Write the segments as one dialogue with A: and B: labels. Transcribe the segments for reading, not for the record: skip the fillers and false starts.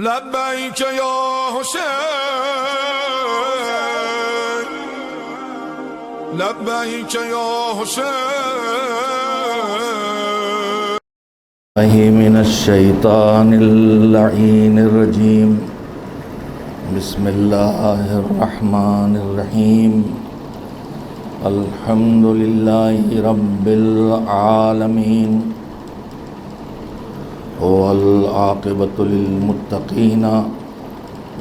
A: لبيك يا حسين لبيك يا حسين
B: من الشيطان اللعين الرجيم بسم الله الرحمن الرحيم الحمد لله رب العالمين والعاقبة للمتقين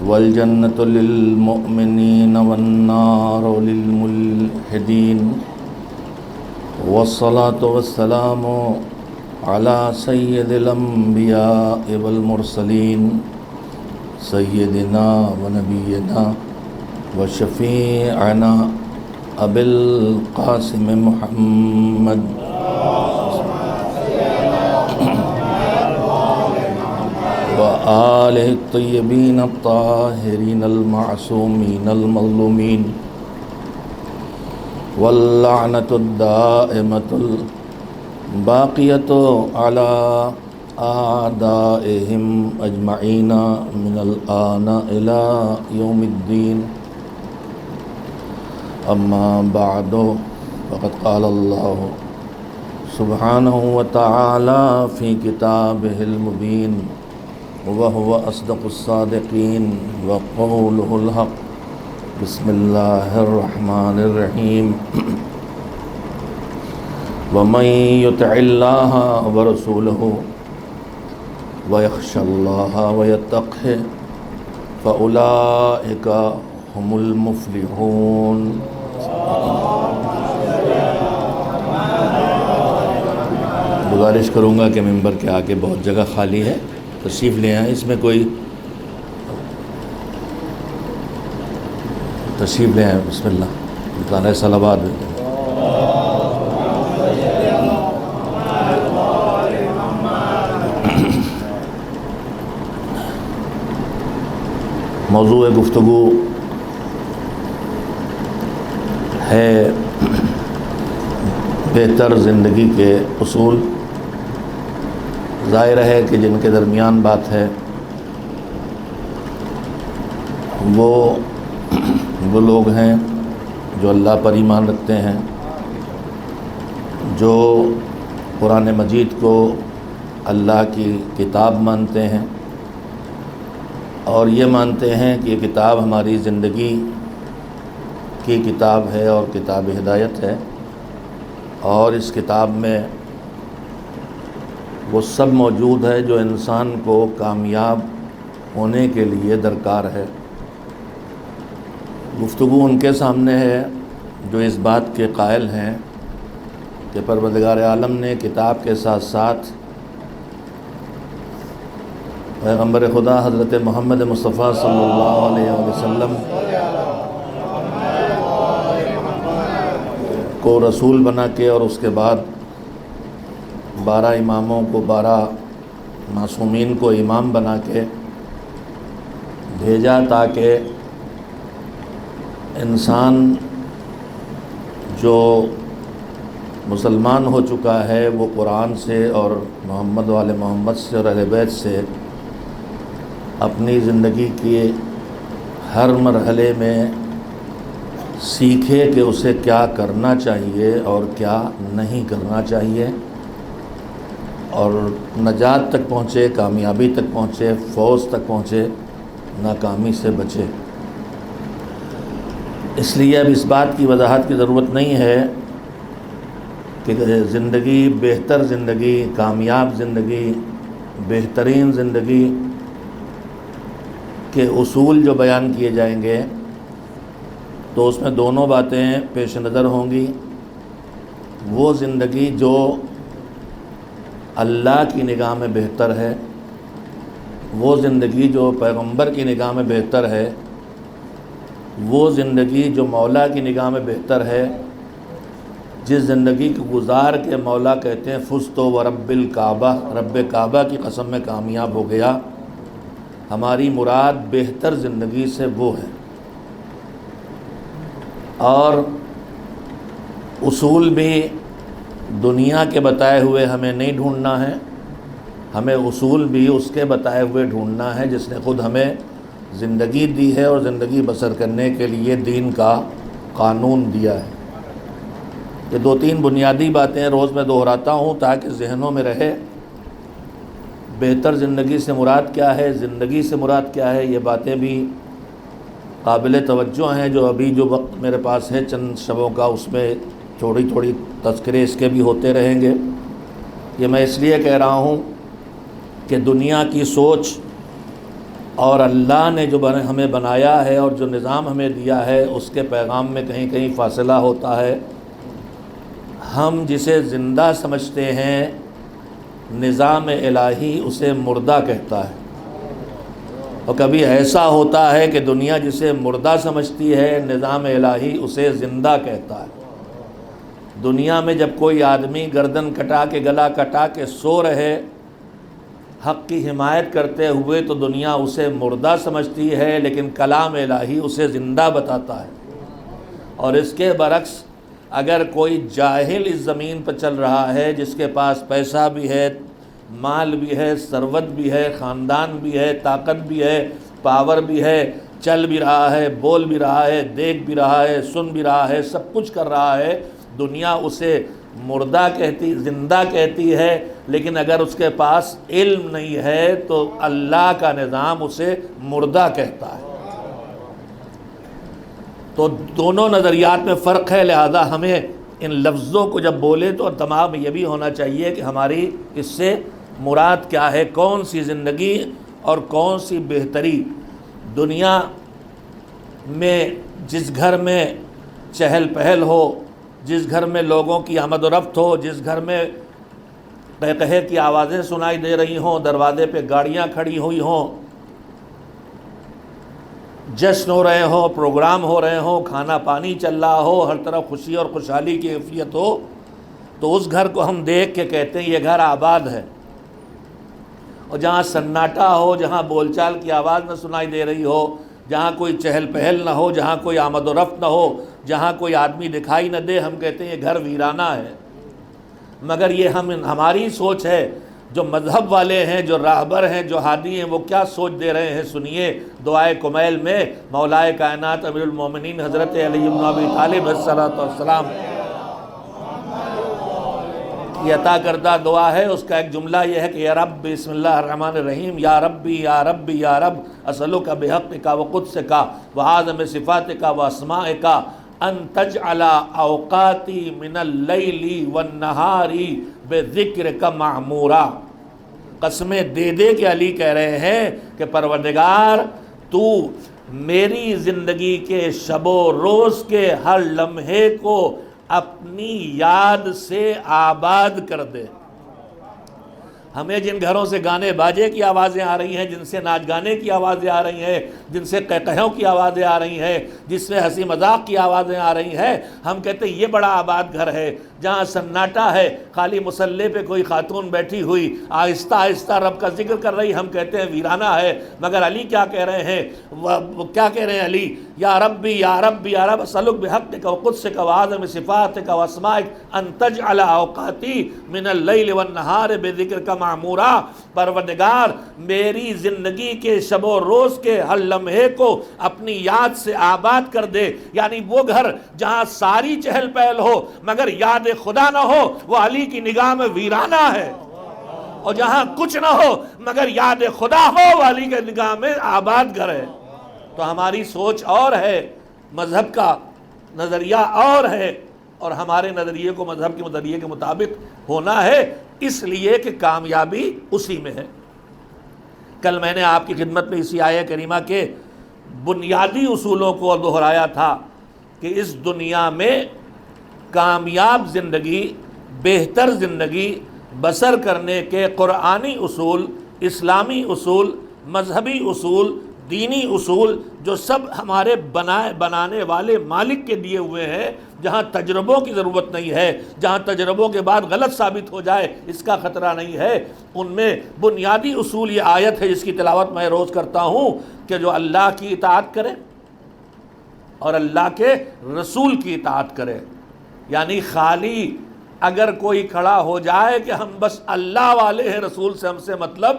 B: والجنة للمؤمنين والنار للملحدين والصلاة والسلام على سيد الأنبياء والمرسلين سيدنا ونبينا وشفيعنا أبي القاسم محمد وآله الطيبين الطاهرين المعصومين المظلومين واللعنة الدائمة الباقية على أعدائهم أجمعين من الآن إلى يوم الدين أما بعد فقد قال الله سبحانه وتعالى في كتابه المبين وهو أصدق الصادقين وقوله الحق بسم الله الرحمن الرحيم ومن يطع الله ورسوله ويخشى الله ويتقه فأولئك هم المفلحون. گزارش کروں گا کہ ممبر کے آگے بہت جگہ خالی ہے، تشریف لے آئیں. اس میں کوئی تشریف لے آئیں. بسم اللہ. نعرہ صلوات. موضوع گفتگو ہے بہتر زندگی کے اصول. ظاہر ہے کہ جن کے درمیان بات ہے وہ لوگ ہیں جو اللہ پر ایمان رکھتے ہیں، جو قرآن مجید کو اللہ کی کتاب مانتے ہیں اور یہ مانتے ہیں کہ یہ کتاب ہماری زندگی کی کتاب ہے اور کتاب ہدایت ہے، اور اس کتاب میں وہ سب موجود ہے جو انسان کو کامیاب ہونے کے لیے درکار ہے. گفتگو ان کے سامنے ہے جو اس بات کے قائل ہیں کہ پروردگار عالم نے کتاب کے ساتھ ساتھ پیغمبر خدا حضرت محمد مصطفیٰ صلی اللہ علیہ وسلم کو رسول بنا کے اور اس کے بعد 12 اماموں کو 12 معصومین کو امام بنا کے بھیجا تاکہ انسان جو مسلمان ہو چکا ہے وہ قرآن سے اور محمد والے محمد سے اور اہل بیت سے اپنی زندگی کے ہر مرحلے میں سیکھے کہ اسے کیا کرنا چاہیے اور کیا نہیں کرنا چاہیے، اور نجات تک پہنچے، کامیابی تک پہنچے، فوز تک پہنچے، ناکامی سے بچے. اس لیے اب اس بات کی وضاحت کی ضرورت نہیں ہے کہ زندگی، بہتر زندگی، کامیاب زندگی، بہترین زندگی کے اصول جو بیان کیے جائیں گے تو اس میں دونوں باتیں پیش نظر ہوں گی. وہ زندگی جو اللہ کی نگاہ میں بہتر ہے، وہ زندگی جو پیغمبر کی نگاہ میں بہتر ہے، وہ زندگی جو مولا کی نگاہ میں بہتر ہے، جس زندگی کو گزار کے مولا کہتے ہیں فزت و رب الکعبہ، رب کعبہ کی قسم میں کامیاب ہو گیا. ہماری مراد بہتر زندگی سے وہ ہے. اور اصول بھی دنیا کے بتائے ہوئے ہمیں نہیں ڈھونڈنا ہے، ہمیں اصول بھی اس کے بتائے ہوئے ڈھونڈنا ہے جس نے خود ہمیں زندگی دی ہے اور زندگی بسر کرنے کے لیے دین کا قانون دیا ہے۔ یہ 2-3 بنیادی باتیں روز میں دہراتا ہوں تاکہ ذہنوں میں رہے۔ بہتر زندگی سے مراد کیا ہے، زندگی سے مراد کیا ہے، یہ باتیں بھی قابل توجہ ہیں۔ جو ابھی جو وقت میرے پاس ہے چند شبوں کا، اس میں تھوڑی تذکرے اس کے بھی ہوتے رہیں گے۔ یہ میں اس لیے کہہ رہا ہوں کہ دنیا کی سوچ اور اللہ نے جو ہمیں بنایا ہے اور جو نظام ہمیں دیا ہے اس کے پیغام میں کہیں کہیں فاصلہ ہوتا ہے۔ ہم جسے زندہ سمجھتے ہیں نظام الہی اسے مردہ کہتا ہے، اور کبھی ایسا ہوتا ہے کہ دنیا جسے مردہ سمجھتی ہے نظام الہی اسے زندہ کہتا ہے۔ دنیا میں جب کوئی آدمی گردن کٹا کے گلا کٹا کے سو رہے حق کی حمایت کرتے ہوئے تو دنیا اسے مردہ سمجھتی ہے، لیکن کلام الہی اسے زندہ بتاتا ہے۔ اور اس کے برعکس اگر کوئی جاہل اس زمین پر چل رہا ہے، جس کے پاس پیسہ بھی ہے، مال بھی ہے، ثروت بھی ہے، خاندان بھی ہے، طاقت بھی ہے، پاور بھی ہے، چل بھی رہا ہے، بول بھی رہا ہے، دیکھ بھی رہا ہے، سن بھی رہا ہے، سب کچھ کر رہا ہے، دنیا اسے مردہ کہتی، زندہ کہتی ہے۔ لیکن اگر اس کے پاس علم نہیں ہے تو اللہ کا نظام اسے مردہ کہتا ہے۔ تو دونوں نظریات میں فرق ہے، لہذا ہمیں ان لفظوں کو جب بولے تو دماغ میں یہ بھی ہونا چاہیے کہ ہماری اس سے مراد کیا ہے، کون سی زندگی اور کون سی بہتری۔ دنیا میں جس گھر میں چہل پہل ہو، جس گھر میں لوگوں کی آمد و رفت ہو، جس گھر میں قہقہے کی آوازیں سنائی دے رہی ہوں، دروازے پہ گاڑیاں کھڑی ہوئی ہوں، جشن ہو رہے ہوں، پروگرام ہو رہے ہوں، کھانا پانی چل رہا ہو، ہر طرف خوشی اور خوشحالی کی کیفیت ہو، تو اس گھر کو ہم دیکھ کے کہتے ہیں یہ گھر آباد ہے۔ اور جہاں سناٹا ہو، جہاں بول چال کی آواز نہ سنائی دے رہی ہو، جہاں کوئی چہل پہل نہ ہو، جہاں کوئی آمد و رفت نہ ہو، جہاں کوئی آدمی دکھائی نہ دے، ہم کہتے ہیں یہ گھر ویرانہ ہے۔ مگر یہ ہماری سوچ ہے۔ جو مذہب والے ہیں، جو راہبر ہیں، جو ہادی ہیں، وہ کیا سوچ دے رہے ہیں سنیے۔ دعائے کمیل میں مولائے کائنات امیر المومنین حضرت علی بن ابی طالب السلام کی عطا کردہ دعا ہے، اس کا ایک جملہ یہ ہے کہ یا رب بسم اللہ الرحمن الرحیم، یا ربی یا ربی یا رب اسألک بحقک وقدسک وعظم صفاتک واسمائک ان تجعل اوقاتی من اللیل والنہار بذکرک معمورا۔ قسمیں دے دے کے علی کہہ رہے ہیں کہ پروردگار تو میری زندگی کے شب و روز کے ہر لمحے کو اپنی یاد سے آباد کر دے۔ ہمیں جن گھروں سے گانے باجے کی آوازیں آ رہی ہیں، جن سے ناچ گانے کی آوازیں آ رہی ہیں، جن سے قہقہوں کی آوازیں آ رہی ہیں، جس میں ہنسی مذاق کی آوازیں آ رہی ہیں، ہم کہتے ہیں یہ بڑا آباد گھر ہے۔ جہاں سناٹا ہے، خالی مصلے پہ کوئی خاتون بیٹھی ہوئی آہستہ آہستہ رب کا ذکر کر رہی، ہم کہتے ہیں ویرانہ ہے۔ مگر علی کیا کہہ رہے ہیں؟ وہ کیا کہہ رہے ہیں علی؟ یا ربی یا ربی یا رب اسألک بحقک وقدسک وعظم صفاتک واسمائک ان تجعل اوقاتی من اللیل والنہار بذکرک معمورا۔ پروردگار میری زندگی کے شب و روز کے ہر لمحے کو اپنی یاد سے آباد کر دے۔ یعنی وہ گھر جہاں ساری چہل پہل ہو مگر یاد خدا نہ ہو، وہ علی کی نگاہ میں ویرانہ ہے۔ اور جہاں کچھ نہ ہو مگر یاد خدا ہو، وہ علی کی نگاہ میں آباد گھر ہے۔ تو ہماری سوچ اور ہے، مذہب کا نظریہ اور ہے، اور ہمارے نظریے کو مذہب کے نظریے کے مطابق ہونا ہے، اس لیے کہ کامیابی اسی میں ہے۔ کل میں نے آپ کی خدمت میں اسی آیہ کریمہ کے بنیادی اصولوں کو دہرایا تھا کہ اس دنیا میں کامیاب زندگی، بہتر زندگی بسر کرنے کے قرآنی اصول، اسلامی اصول، مذہبی اصول، دینی اصول جو سب ہمارے بنانے والے مالک کے دیے ہوئے ہیں، جہاں تجربوں کی ضرورت نہیں ہے، جہاں تجربوں کے بعد غلط ثابت ہو جائے اس کا خطرہ نہیں ہے، ان میں بنیادی اصول یہ آیت ہے جس کی تلاوت میں روز کرتا ہوں کہ جو اللہ کی اطاعت کرے اور اللہ کے رسول کی اطاعت کرے، یعنی خالی اگر کوئی کھڑا ہو جائے کہ ہم بس اللہ والے ہیں، رسول سے ہم سے مطلب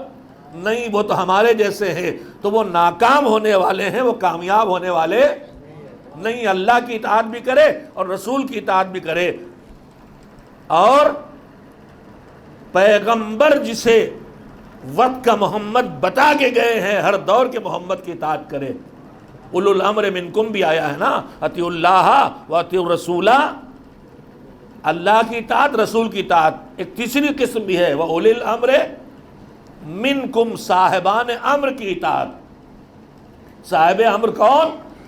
B: نہیں، وہ تو ہمارے جیسے ہیں، تو وہ ناکام ہونے والے ہیں، وہ کامیاب ہونے والے نہیں۔ اللہ کی اطاعت بھی کرے اور رسول کی اطاعت بھی کرے، اور پیغمبر جسے وقت کا محمد بتا کے گئے ہیں ہر دور کے محمد کی اطاعت کرے۔ اولو الامر منکم بھی آیا ہے نا، اطیعوا اللہ و اطیعوا الرسول، اللہ کی اطاعت، رسول کی اطاعت۔ ایک تیسری قسم بھی ہے، وَأُولِي الْأَمْرِ مِنْكُمْ، صاحبان امر کی اطاعت۔ صاحب امر کون؟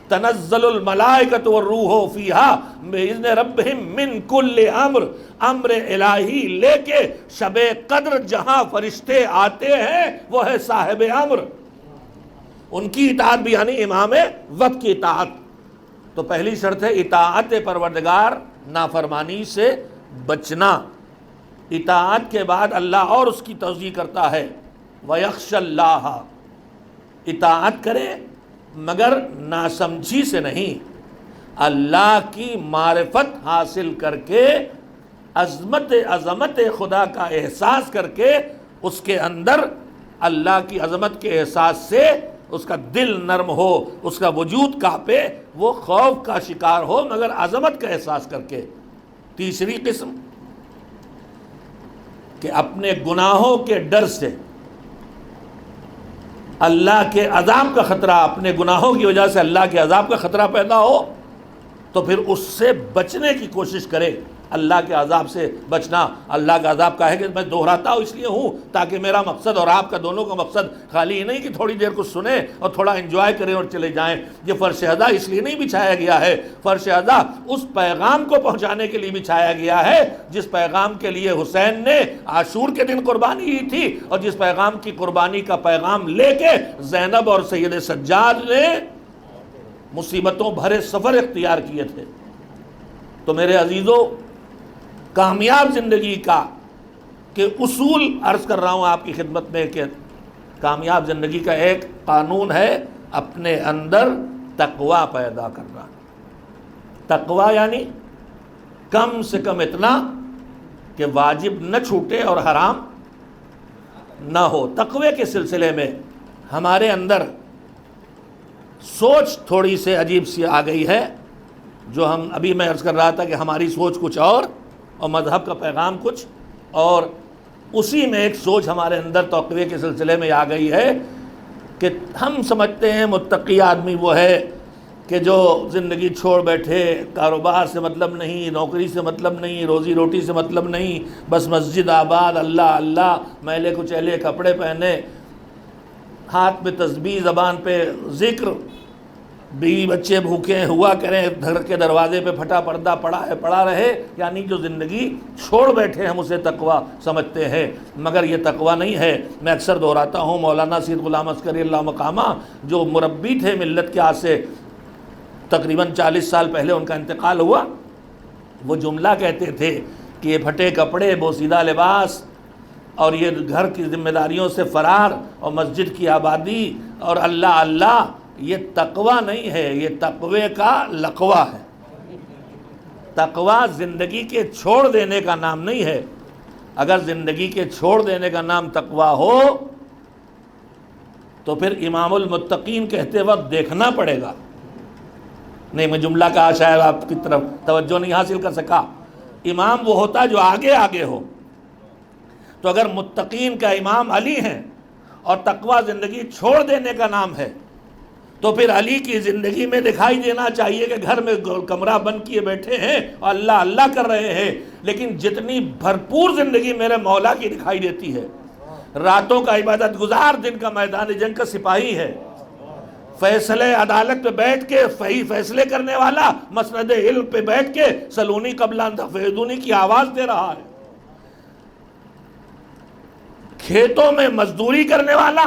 B: تنزل الملائکۃ والروح فیہا بإذن ربہم من کل امر، امر الہی لے کے شب قدر جہاں فرشتے آتے ہیں وہ ہے صاحب امر، ان کی اطاعت بھی یعنی امام وقت کی اطاعت۔ تو پہلی شرط ہے اطاعت پروردگار، نافرمانی سے بچنا۔ اطاعت کے بعد اللہ اور اس کی توضیح کرتا ہے، وَيَخْشَ اللَّهَ، اطاعت کرے مگر ناسمجھی سے نہیں، اللہ کی معرفت حاصل کر کے، عظمت خدا کا احساس کر کے، اس کے اندر اللہ کی عظمت کے احساس سے اس کا دل نرم ہو، اس کا وجود کانپے، وہ خوف کا شکار ہو مگر عظمت کا احساس کر کے۔ تیسری قسم کہ اپنے گناہوں کے ڈر سے، اللہ کے عذاب کا خطرہ، اپنے گناہوں کی وجہ سے اللہ کے عذاب کا خطرہ پیدا ہو تو پھر اس سے بچنے کی کوشش کرے۔ اللہ کے عذاب سے بچنا، اللہ کا عذاب کا ہے کہ میں دہراتا ہوں اس لیے ہوں تاکہ میرا مقصد اور آپ کا دونوں کا مقصد خالی ہی نہیں کہ تھوڑی دیر کچھ سنیں اور تھوڑا انجوائے کریں اور چلے جائیں۔ یہ فرش ادا اس لیے نہیں بچھایا گیا ہے، فرش ادا اس پیغام کو پہنچانے کے لیے بچھایا گیا ہے جس پیغام کے لیے حسین نے عاشور کے دن قربانی کی تھی، اور جس پیغام کی قربانی کا پیغام لے کے زینب اور سید سجاد نے مصیبتوں بھرے سفر اختیار کیے تھے۔ تو میرے عزیزو، کامیاب زندگی کا کہ اصول عرض کر رہا ہوں آپ کی خدمت میں کہ کامیاب زندگی کا ایک قانون ہے اپنے اندر تقوی پیدا کرنا۔ تقوی یعنی کم سے کم اتنا کہ واجب نہ چھوٹے اور حرام نہ ہو۔ تقوی کے سلسلے میں ہمارے اندر سوچ تھوڑی سے عجیب سی آ گئی ہے، جو ہم ابھی میں عرض کر رہا تھا کہ ہماری سوچ کچھ اور مذہب کا پیغام کچھ اور، اسی میں ایک سوچ ہمارے اندر تقوی کے سلسلے میں آ گئی ہے کہ ہم سمجھتے ہیں متقی آدمی وہ ہے کہ جو زندگی چھوڑ بیٹھے، کاروبار سے مطلب نہیں، نوکری سے مطلب نہیں، روزی روٹی سے مطلب نہیں، بس مسجد آباد، اللہ اللہ، میلے کچیلے کپڑے پہنے، ہاتھ میں تسبیح، زبان پہ ذکر، بیوی بچے بھوکے ہوا کریں، گھر کے دروازے پہ پھٹا پردہ پڑا ہے پڑا رہے، یعنی جو زندگی چھوڑ بیٹھے ہم اسے تقوی سمجھتے ہیں، مگر یہ تقوی نہیں ہے۔ میں اکثر دہراتا ہوں، مولانا سید غلام عسکری اللہ مقامہ جو مربی تھے ملت کے ہاتھ سے، تقریباً 40 سال پہلے ان کا انتقال ہوا، وہ جملہ کہتے تھے کہ یہ پھٹے کپڑے، بوسیدہ لباس اور یہ گھر کی ذمہ داریوں سے فرار اور مسجد کی آبادی اور اللہ اللہ، یہ تقوی نہیں ہے، یہ تقوی کا لقوہ ہے۔ تقوی زندگی کے چھوڑ دینے کا نام نہیں ہے۔ اگر زندگی کے چھوڑ دینے کا نام تقوی ہو تو پھر امام المتقین کہتے وقت دیکھنا پڑے گا۔ نہیں، میں جملہ کہا، شاید آپ کی طرف توجہ نہیں حاصل کر سکا۔ امام وہ ہوتا جو آگے آگے ہو۔ تو اگر متقین کا امام علی ہیں اور تقوی زندگی چھوڑ دینے کا نام ہے تو پھر علی کی زندگی میں دکھائی دینا چاہیے کہ گھر میں کمرہ بند کیے بیٹھے ہیں اور اللہ اللہ کر رہے ہیں، لیکن جتنی بھرپور زندگی میرے مولا کی دکھائی دیتی ہے، راتوں کا عبادت گزار، دن کا میدان جنگ کا سپاہی ہے، فیصلے عدالت پہ بیٹھ کے صحیح فیصلے کرنے والا، مسند علم پہ بیٹھ کے سلونی قبل ان تفیدونی کی آواز دے رہا ہے، کھیتوں میں مزدوری کرنے والا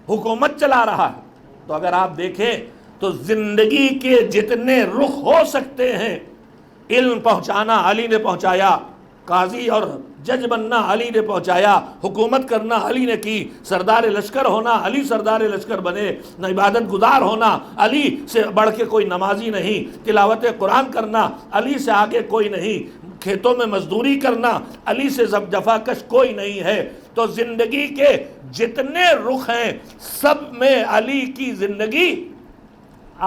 B: حکومت چلا رہا ہے۔ تو اگر آپ دیکھیں تو زندگی کے جتنے رخ ہو سکتے ہیں، علم پہنچانا علی نے پہنچایا، قاضی اور جج بننا علی نے پہنچایا، حکومت کرنا علی نے کی، سردار لشکر ہونا علی سردار لشکر بنے، عبادت گزار ہونا علی سے بڑھ کے کوئی نمازی نہیں، تلاوت قرآن کرنا علی سے آگے کوئی نہیں، کھیتوں میں مزدوری کرنا، علی سے جفاکش کوئی نہیں ہے۔ تو زندگی کے جتنے رخ ہیں سب میں علی کی زندگی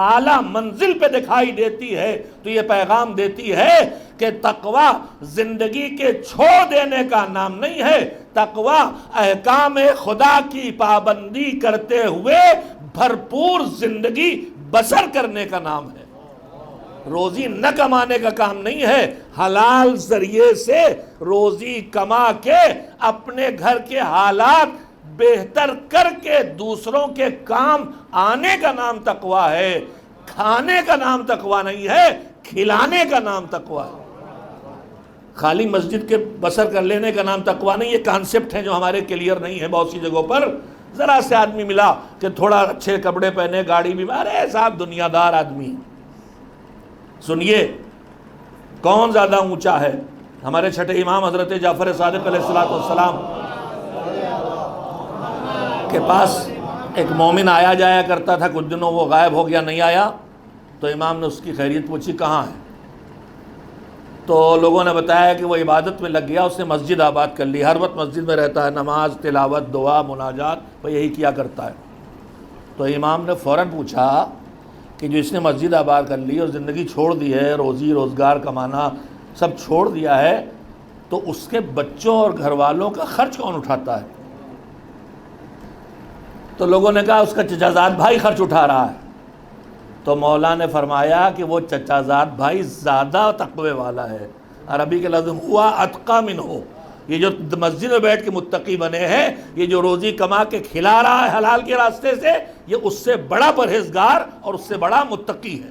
B: اعلیٰ منزل پہ دکھائی دیتی ہے۔ تو یہ پیغام دیتی ہے کہ تقوی زندگی کے چھوڑ دینے کا نام نہیں ہے، تقوی احکام خدا کی پابندی کرتے ہوئے بھرپور زندگی بسر کرنے کا نام ہے۔ روزی نہ کمانے کا کام نہیں ہے، حلال ذریعے سے روزی کما کے اپنے گھر کے حالات بہتر کر کے دوسروں کے کام آنے کا نام تقوی ہے۔ کھانے کا نام تقوی نہیں ہے، کھلانے کا نام تقوی ہے۔ خالی مسجد کے بسر کر لینے کا نام تقوی نہیں۔ یہ کانسیپٹ ہیں جو ہمارے کلیئر نہیں ہے بہت سی جگہوں پر۔ ذرا سے آدمی ملا کہ تھوڑا اچھے کپڑے پہنے، گاڑی بھی، ارے صاحب دنیا دار آدمی۔ سنیے کون زیادہ اونچا ہے؟ ہمارے چھٹے امام حضرت جعفر صادق علیہ السلام کے پاس ایک مومن آیا جایا کرتا تھا، کچھ دنوں وہ غائب ہو گیا، نہیں آیا، تو امام نے اس کی خیریت پوچھی کہاں ہے؟ تو لوگوں نے بتایا کہ وہ عبادت میں لگ گیا، اس نے مسجد آباد کر لی، ہر وقت مسجد میں رہتا ہے، نماز، تلاوت، دعا، مناجات، وہ یہی کیا کرتا ہے۔ تو امام نے فوراً پوچھا کہ جو اس نے مسجد آباد کر لی اور زندگی چھوڑ دی ہے، روزی روزگار کمانا سب چھوڑ دیا ہے، تو اس کے بچوں اور گھر والوں کا خرچ کون اٹھاتا ہے؟ تو لوگوں نے کہا اس کا چچا زاد بھائی خرچ اٹھا رہا ہے۔ تو مولا نے فرمایا کہ وہ چچا زاد بھائی زیادہ تقوی والا ہے۔ عربی کے لفظ ہوا اتقی منہ، یہ جو مسجد میں بیٹھ کے متقی بنے ہیں، یہ جو روزی کما کے کھلا رہا ہے حلال کے راستے سے، یہ اس سے بڑا پرہیزگار اور اس سے بڑا متقی ہے۔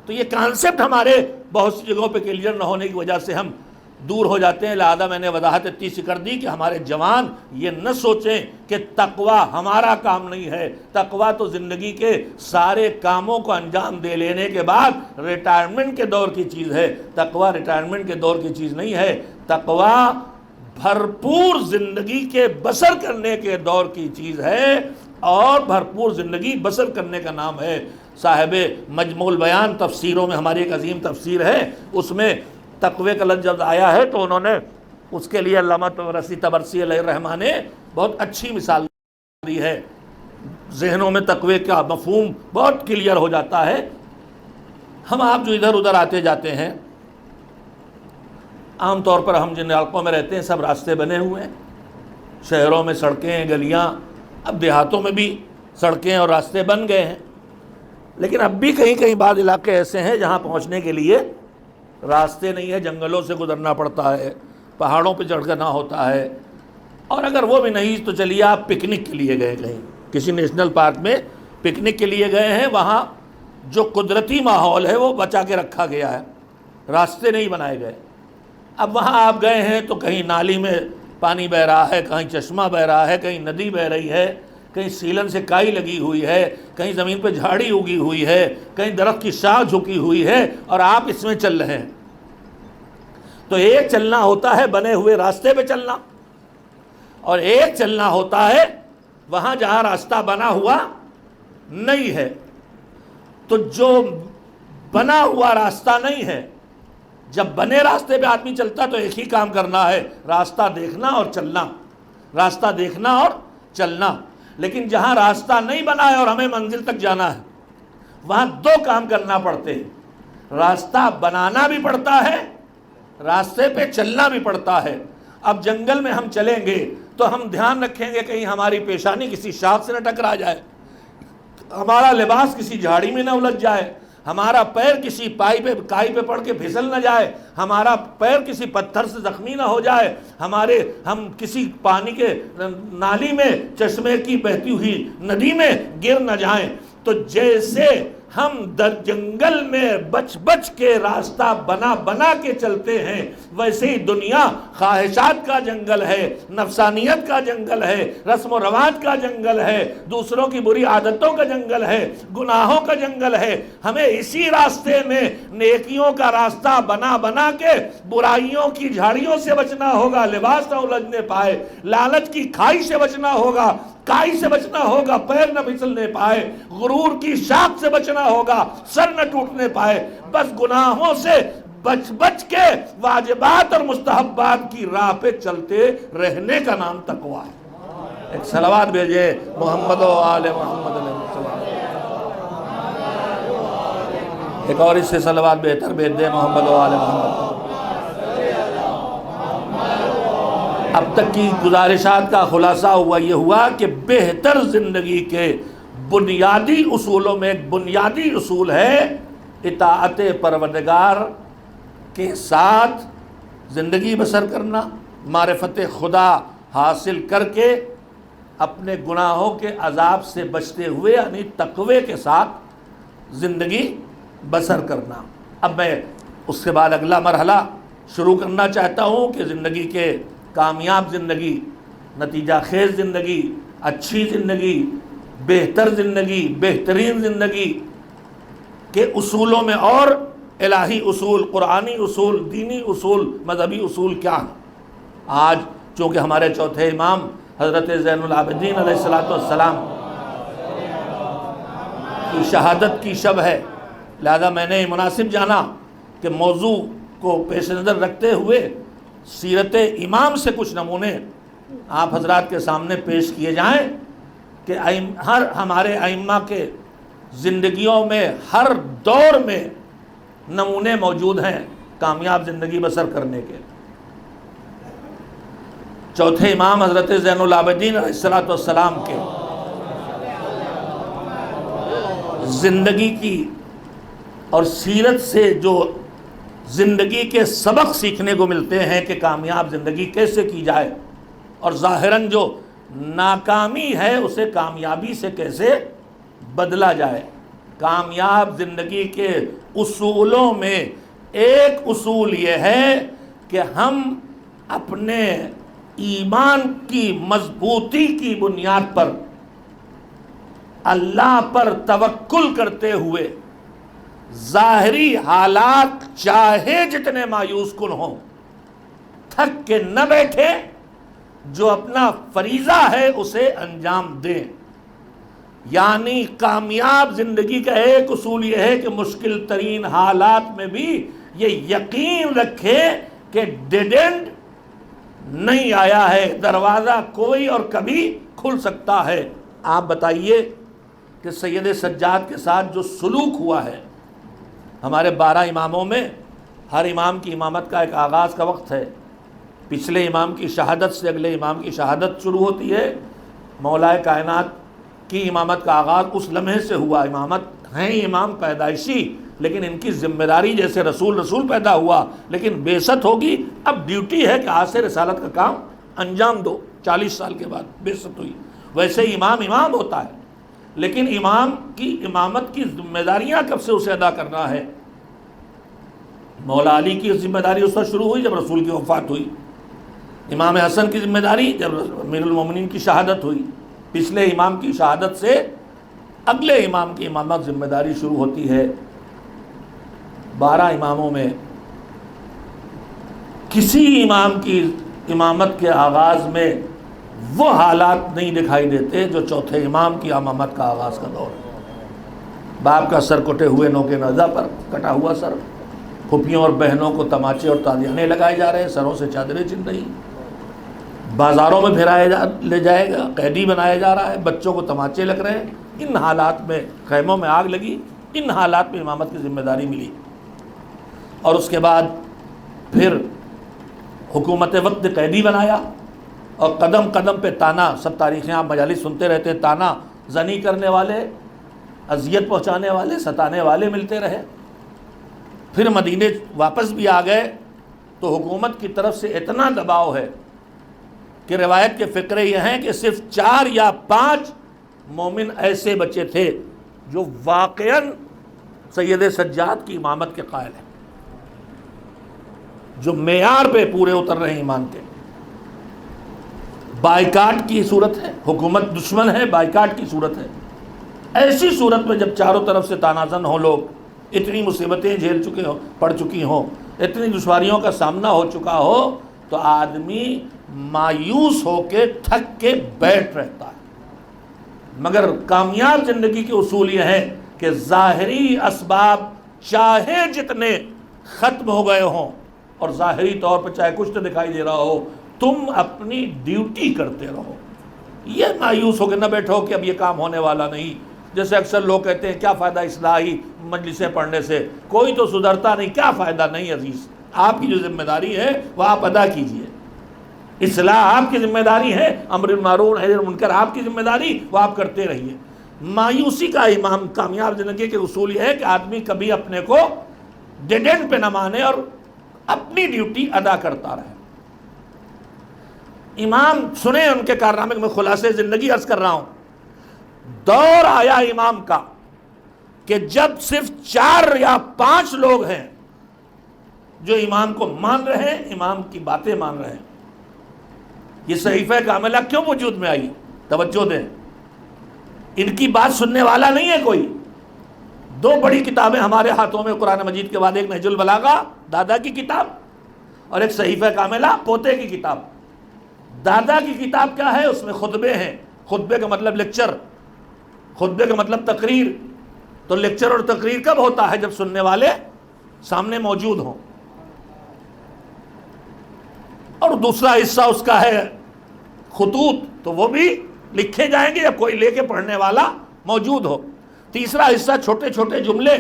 B: تو یہ کانسیپٹ ہمارے بہت سی جگہوں پہ کلیئر نہ ہونے کی وجہ سے ہم دور ہو جاتے ہیں۔ لہذا میں نے وضاحت اتنی سی کر دی کہ ہمارے جوان یہ نہ سوچیں کہ تقوی ہمارا کام نہیں ہے۔ تقوی تو زندگی کے سارے کاموں کو انجام دے لینے کے بعد ریٹائرمنٹ کے دور کی چیز ہے۔ تقوی ریٹائرمنٹ کے دور کی چیز نہیں ہے، تقوی بھرپور زندگی کے بسر کرنے کے دور کی چیز ہے، اور بھرپور زندگی بسر کرنے کا نام ہے۔ صاحب مجموع البیان تفسیروں میں ہماری ایک عظیم تفسیر ہے، اس میں تقوی کا لفظ جب آیا ہے تو انہوں نے اس کے لیے علامہ طبرسی علیہ الرحمہ نے بہت اچھی مثال دی ہے۔ ذہنوں میں تقوی کا مفہوم بہت کلیئر ہو جاتا ہے۔ ہم آپ جو ادھر ادھر آتے جاتے ہیں، عام طور پر ہم جن علاقوں میں رہتے ہیں سب راستے بنے ہوئے ہیں، شہروں میں سڑکیں، گلیاں، اب دیہاتوں میں بھی سڑکیں اور راستے بن گئے ہیں، لیکن اب بھی کہیں کہیں بعض علاقے ایسے ہیں جہاں پہنچنے کے لیے راستے نہیں ہے، جنگلوں سے گزرنا پڑتا ہے، پہاڑوں پہ چڑھ کرنا ہوتا ہے، اور اگر وہ بھی نہیں تو چلیے آپ پکنک کے لیے گئے کہیں کسی نیشنل پارک میں پکنک کے لیے گئے ہیں، وہاں جو قدرتی ماحول ہے وہ بچا کے رکھا گیا ہے، راستے نہیں بنائے گئے۔ اب وہاں آپ گئے ہیں تو کہیں نالی میں پانی بہہ رہا ہے، کہیں چشمہ بہہ رہا ہے، کہیں ندی بہہ رہی ہے، کہیں سیلن سے کائی لگی ہوئی ہے، کہیں زمین پہ جھاڑی اگی ہوئی ہے، کہیں درخت کی شاخ جھکی ہوئی ہے، اور آپ اس میں چل رہے ہیں۔ تو ایک چلنا ہوتا ہے بنے ہوئے راستے پہ چلنا، اور ایک چلنا ہوتا ہے وہاں جہاں راستہ بنا ہوا نہیں ہے۔ تو جو بنا ہوا راستہ نہیں ہے، جب بنے راستے پہ آدمی چلتا تو ایک ہی کام کرنا ہے، راستہ دیکھنا اور چلنا، راستہ دیکھنا اور چلنا۔ لیکن جہاں راستہ نہیں بنا ہے اور ہمیں منزل تک جانا ہے، وہاں دو کام کرنا پڑتے ہیں، راستہ بنانا بھی پڑتا ہے، راستے پہ چلنا بھی پڑتا ہے۔ اب جنگل میں ہم چلیں گے تو ہم دھیان رکھیں گے کہیں ہماری پیشانی کسی شاخ سے نہ ٹکرا جائے، ہمارا لباس کسی جھاڑی میں نہ الجھ جائے، ہمارا پیر کسی کائی پہ پڑ کے پھسل نہ جائے، ہمارا پیر کسی پتھر سے زخمی نہ ہو جائے، ہم کسی پانی کے نالی میں، چشمے کی بہتی ہوئی ندی میں گر نہ جائیں۔ تو جیسے ہم در جنگل میں بچ بچ کے راستہ بنا کے چلتے ہیں، ویسے ہی دنیا خواہشات کا جنگل ہے، نفسانیت کا جنگل ہے، رسم و رواج کا جنگل ہے، دوسروں کی بری عادتوں کا جنگل ہے، گناہوں کا جنگل ہے۔ ہمیں اسی راستے میں نیکیوں کا راستہ بنا کے برائیوں کی جھاڑیوں سے بچنا ہوگا، لباس نہ الجھنے پائے، لالچ کی کھائی سے بچنا ہوگا، کائی سے بچنا ہوگا، پیر نہ پھسلنے پائے، غرور کی شاخ سے بچنا ہوگا، سر نہ ٹوٹنے پائے۔ بس گناہوں سے بچ بچ کے واجبات اور مستحبات کی راہ پہ چلتے رہنے کا نام تقویٰ ہے۔ ایک صلوات بھیجے محمد و آل محمد علیہ السلام۔ ایک اور اس سے صلوات بہتر بھیج دے محمد و آل محمد۔ اب تک کی گزارشات کا خلاصہ یہ ہوا کہ بہتر زندگی کے بنیادی اصولوں میں ایک بنیادی اصول ہے اطاعت پروردگار کے ساتھ زندگی بسر کرنا، معرفت خدا حاصل کر کے اپنے گناہوں کے عذاب سے بچتے ہوئے یعنی تقوی کے ساتھ زندگی بسر کرنا۔ اب میں اس کے بعد اگلا مرحلہ شروع کرنا چاہتا ہوں کہ زندگی کے کامیاب زندگی، نتیجہ خیز زندگی، اچھی زندگی، بہتر زندگی، بہترین زندگی کے اصولوں میں اور الہی اصول، قرآنی اصول، دینی اصول، مذہبی اصول کیا ہیں۔ آج چونکہ ہمارے چوتھے امام حضرت زین العابدین علیہ السلام کی شہادت کی شب ہے، لہذا میں نے مناسب جانا کہ موضوع کو پیش نظر رکھتے ہوئے سیرت امام سے کچھ نمونے آپ حضرات کے سامنے پیش کیے جائیں کہ ہر ہمارے ائمہ کے زندگیوں میں ہر دور میں نمونے موجود ہیں کامیاب زندگی بسر کرنے کے۔ چوتھے امام حضرت زین العابدین علیہ السلام کے زندگی کی اور سیرت سے جو زندگی کے سبق سیکھنے کو ملتے ہیں کہ کامیاب زندگی کیسے کی جائے اور ظاہراً جو ناکامی ہے اسے کامیابی سے کیسے بدلا جائے۔ کامیاب زندگی کے اصولوں میں ایک اصول یہ ہے کہ ہم اپنے ایمان کی مضبوطی کی بنیاد پر اللہ پر توکل کرتے ہوئے ظاہری حالات چاہے جتنے مایوس کن ہوں تھک کے نہ بیٹھے، جو اپنا فریضہ ہے اسے انجام دیں۔ یعنی کامیاب زندگی کا ایک اصول یہ ہے کہ مشکل ترین حالات میں بھی یہ یقین رکھے کہ ڈیڈ اینڈ نہیں آیا ہے، دروازہ کوئی اور کبھی کھل سکتا ہے۔ آپ بتائیے کہ سید سجاد کے ساتھ جو سلوک ہوا ہے، ہمارے 12 اماموں میں ہر امام کی امامت کا ایک آغاز کا وقت ہے۔ پچھلے امام کی شہادت سے اگلے امام کی شہادت شروع ہوتی ہے۔ مولا کائنات کی امامت کا آغاز اس لمحے سے ہوا۔ امامت ہیں امام پیدائشی، لیکن ان کی ذمہ داری جیسے رسول پیدا ہوا لیکن بعثت ہوگی، اب ڈیوٹی ہے کہ آج سے رسالت کا کام انجام دو۔ 40 سال کے بعد بعثت ہوئی، ویسے امام ہوتا ہے، لیکن امام کی امامت کی ذمہ داریاں کب سے اسے ادا کرنا ہے۔ مولا علی کی ذمہ داری اس وقت شروع ہوئی جب رسول کی وفات ہوئی، امام حسن کی ذمہ داری جب امیر المومنین کی شہادت ہوئی۔ پچھلے امام کی شہادت سے اگلے امام کی امامت ذمہ داری شروع ہوتی ہے۔ 12 اماموں میں کسی امام کی امامت کے آغاز میں وہ حالات نہیں دکھائی دیتے جو چوتھے امام کی امامت کا آغاز کا دور ہے۔ باپ کا سر کٹے ہوئے نوکے نازا پر کٹا ہوا سر، پھوپھیوں اور بہنوں کو تماچے اور تالیانے لگائے جا رہے ہیں، سروں سے چادریں چھن رہی، بازاروں میں پھرایا لے جائے گا، قیدی بنایا جا رہا ہے، بچوں کو تماچے لگ رہے ہیں۔ ان حالات میں خیموں میں آگ لگی، ان حالات میں امامت کی ذمہ داری ملی۔ اور اس کے بعد پھر حکومت وقت قیدی بنایا اور قدم قدم پہ تانا، سب تاریخیں آپ مجالس سنتے رہتے ہیں، تانا زنی کرنے والے، اذیت پہنچانے والے، ستانے والے ملتے رہے۔ پھر مدینے واپس بھی آ گئے تو حکومت کی طرف سے اتنا دباؤ ہے کہ روایت کے فقرے یہ ہیں کہ صرف 4 یا 5 مومن ایسے بچے تھے جو واقعاً سید سجاد کی امامت کے قائل ہیں، جو معیار پہ پورے اتر رہے ہیں ایمان کے۔ بائیکاٹ کی صورت ہے، حکومت دشمن ہے، بائیکاٹ کی صورت ہے۔ ایسی صورت میں جب چاروں طرف سے تانازن ہو، لوگ اتنی مصیبتیں پڑ چکی ہوں، اتنی دشواریوں کا سامنا ہو چکا ہو، تو آدمی مایوس ہو کے تھک کے بیٹھ رہتا ہے۔ مگر کامیاب زندگی کے اصول یہ ہے کہ ظاہری اسباب چاہے جتنے ختم ہو گئے ہوں اور ظاہری طور پر چاہے کچھ تو دکھائی دے رہا ہو، تم اپنی ڈیوٹی کرتے رہو۔ یہ مایوس ہو کے نہ بیٹھو کہ اب یہ کام ہونے والا نہیں۔ جیسے اکثر لوگ کہتے ہیں کیا فائدہ اصلاحی مجلسیں پڑھنے سے، کوئی تو سدھرتا نہیں، کیا فائدہ نہیں عزیز۔ آپ کی جو ذمہ داری ہے وہ آپ ادا کیجئے، اصلاح آپ کی ذمہ داری ہے، امر بالمعروف نہی عن المنکر آپ کی ذمہ داری، وہ آپ کرتے رہیے۔ مایوسی کا امام کامیاب زندگی کے اصول یہ ہے کہ آدمی کبھی اپنے کو ڈیڈ اینڈ پہ نہ مانے اور اپنی ڈیوٹی ادا کرتا رہے۔ امام سنیں ان کے کارنامے، میں خلاصے زندگی عرض کر رہا ہوں۔ دور آیا امام کا کہ جب صرف 4 یا 5 لوگ ہیں جو امام کو مان رہے ہیں، امام کی باتیں مان رہے ہیں۔ یہ صحیفہ کاملہ کیوں وجود میں آئی؟ توجہ دیں، ان کی بات سننے والا نہیں ہے کوئی۔ 2 بڑی کتابیں ہمارے ہاتھوں میں قرآن مجید کے بعد، ایک نہج البلاغہ دادا کی کتاب اور ایک صحیفہ کاملہ پوتے کی کتاب۔ دادا کی کتاب کیا ہے؟ اس میں خطبے ہیں۔ خطبے کا مطلب لیکچر، خطبے کا مطلب تقریر۔ تو لیکچر اور تقریر کب ہوتا ہے؟ جب سننے والے سامنے موجود ہوں۔ اور دوسرا حصہ اس کا ہے خطوط، تو وہ بھی لکھے جائیں گے جب کوئی لے کے پڑھنے والا موجود ہو۔ تیسرا حصہ چھوٹے چھوٹے جملے،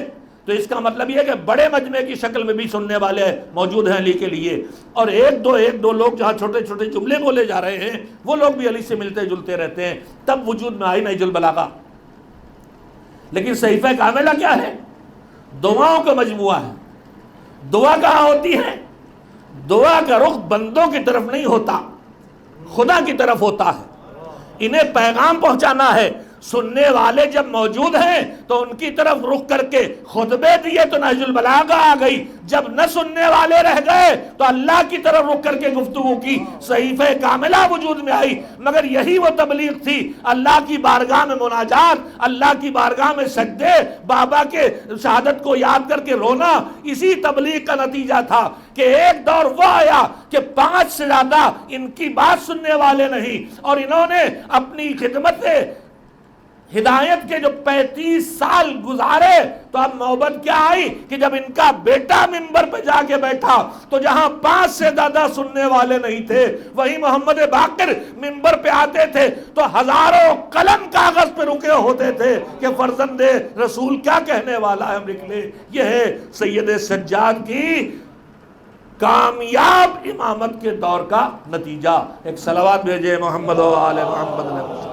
B: تو اس کا مطلب یہ ہے کہ بڑے مجمع کی شکل میں بھی سننے والے موجود ہیں علی کے لیے، اور ایک دو لوگ جہاں چھوٹے چھوٹے جملے بولے جا رہے ہیں وہ لوگ بھی علی سے ملتے جلتے رہتے ہیں۔ تب وجود میں آئی نہج البلاغہ۔ لیکن صحیفہ کاملہ کیا ہے؟ دعاؤں کا مجموعہ ہے۔ دعا کہاں ہوتی ہے؟ دعا کا رخ بندوں کی طرف نہیں ہوتا، خدا کی طرف ہوتا ہے۔ انہیں پیغام پہنچانا ہے۔ سننے والے جب موجود ہیں تو ان کی طرف رخ کر کے خطبے دیے تو نہج البلاغہ آ گئی۔ جب نہ سننے والے رہ گئے تو اللہ کی طرف رخ کر کے گفتگو کی، صحیفہ کاملہ وجود میں آئی۔ مگر یہی وہ تبلیغ تھی، اللہ کی بارگاہ میں مناجات، اللہ کی بارگاہ میں سجدے، بابا کے شہادت کو یاد کر کے رونا، اسی تبلیغ کا نتیجہ تھا کہ ایک دور وہ آیا کہ 5 سے زیادہ ان کی بات سننے والے نہیں، اور انہوں نے اپنی خدمت ہدایت کے جو 35 سال گزارے تو اب نوبت کیا آئی کہ جب ان کا بیٹا منبر پہ جا کے بیٹھا تو جہاں 5 سے زیادہ سننے والے نہیں تھے، وہی محمد باقر منبر پہ آتے تھے تو ہزاروں قلم کاغذ پہ رکے ہوتے تھے کہ فرزند رسول کیا کہنے والا ہے، ہم لکھ لیں۔ یہ ہے سید سجاد کی کامیاب امامت کے دور کا نتیجہ۔ ایک صلوات بھیجے محمد و آل محمد۔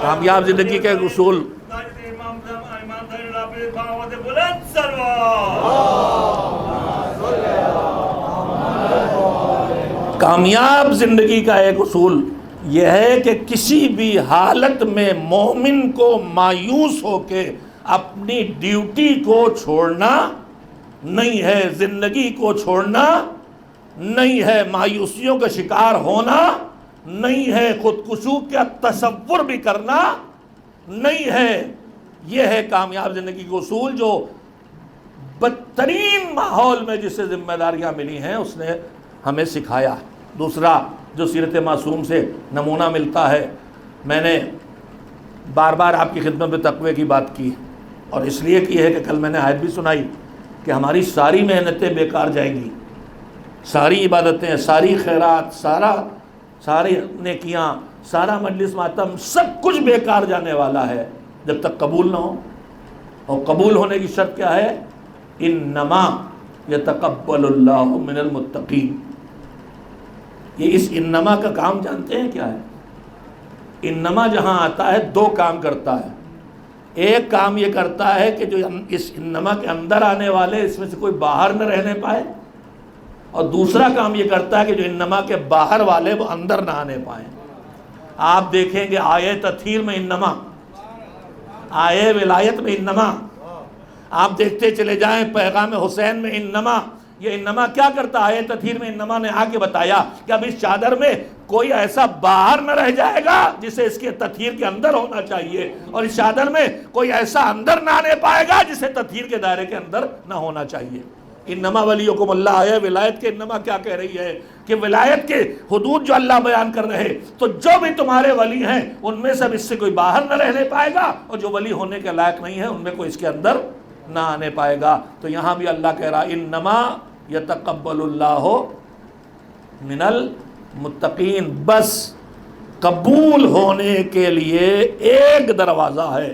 B: کامیاب زندگی کے اصول۔ کامیاب زندگی کا ایک اصول یہ ہے کہ کسی بھی حالت میں مومن کو مایوس ہو کے اپنی ڈیوٹی کو چھوڑنا نہیں ہے، زندگی کو چھوڑنا نہیں ہے، مایوسیوں کا شکار ہونا نہیں ہے، خودکشی کا تصور بھی کرنا نہیں ہے۔ یہ ہے کامیاب زندگی کے اصول جو بدترین ماحول میں جسے ذمہ داریاں ملی ہیں اس نے ہمیں سکھایا۔ دوسرا جو سیرت معصوم سے نمونہ ملتا ہے، میں نے بار بار آپ کی خدمت میں تقوی کی بات کی، اور اس لیے کی ہے کہ کل میں نے آیت بھی سنائی کہ ہماری ساری محنتیں بیکار جائیں گی، ساری عبادتیں، ساری خیرات، ساری نیکیاں، سارا مجلس ماتم، سب کچھ بیکار جانے والا ہے جب تک قبول نہ ہو۔ اور قبول ہونے کی شرط کیا ہے؟ انما یتقبل اللہ من المتقین۔ یہ اس انما کا کام جانتے ہیں کیا ہے؟ انما جہاں آتا ہے 2 کام کرتا ہے۔ ایک کام یہ کرتا ہے کہ جو اس انما کے اندر آنے والے اس میں سے کوئی باہر نہ رہنے پائے، اور دوسرا کام یہ کرتا ہے کہ جو انما کے باہر والے وہ اندر نہ آنے پائیں۔ آپ دیکھیں گے آیے تطہیر میں انما، آیے ولایت میں انما، آپ دیکھتے چلے جائیں پیغام حسین میں انما۔ یہ انما کیا کرتا ہے؟ آیے تطہیر میں انما نے آ کے بتایا کہ اب اس چادر میں کوئی ایسا باہر نہ رہ جائے گا جسے اس کے تطہیر کے اندر ہونا چاہیے، اور اس چادر میں کوئی ایسا اندر نہ آنے پائے گا جسے تطہیر کے دائرے کے اندر نہ ہونا چاہیے۔ انما ولیکم اللہ ہے، ولایت کے انما کیا کہہ رہی ہے کہ ولایت کے حدود جو اللہ بیان کر رہے، تو جو بھی تمہارے ولی ہیں ان میں سے اب اس سے کوئی باہر نہ رہنے پائے گا، اور جو ولی ہونے کے لائق نہیں ہے ان میں کوئی اس کے اندر نہ آنے پائے گا۔ تو یہاں بھی اللہ کہہ رہا انما یتقبل اللہ من المتقین، بس قبول ہونے کے لیے ایک دروازہ ہے،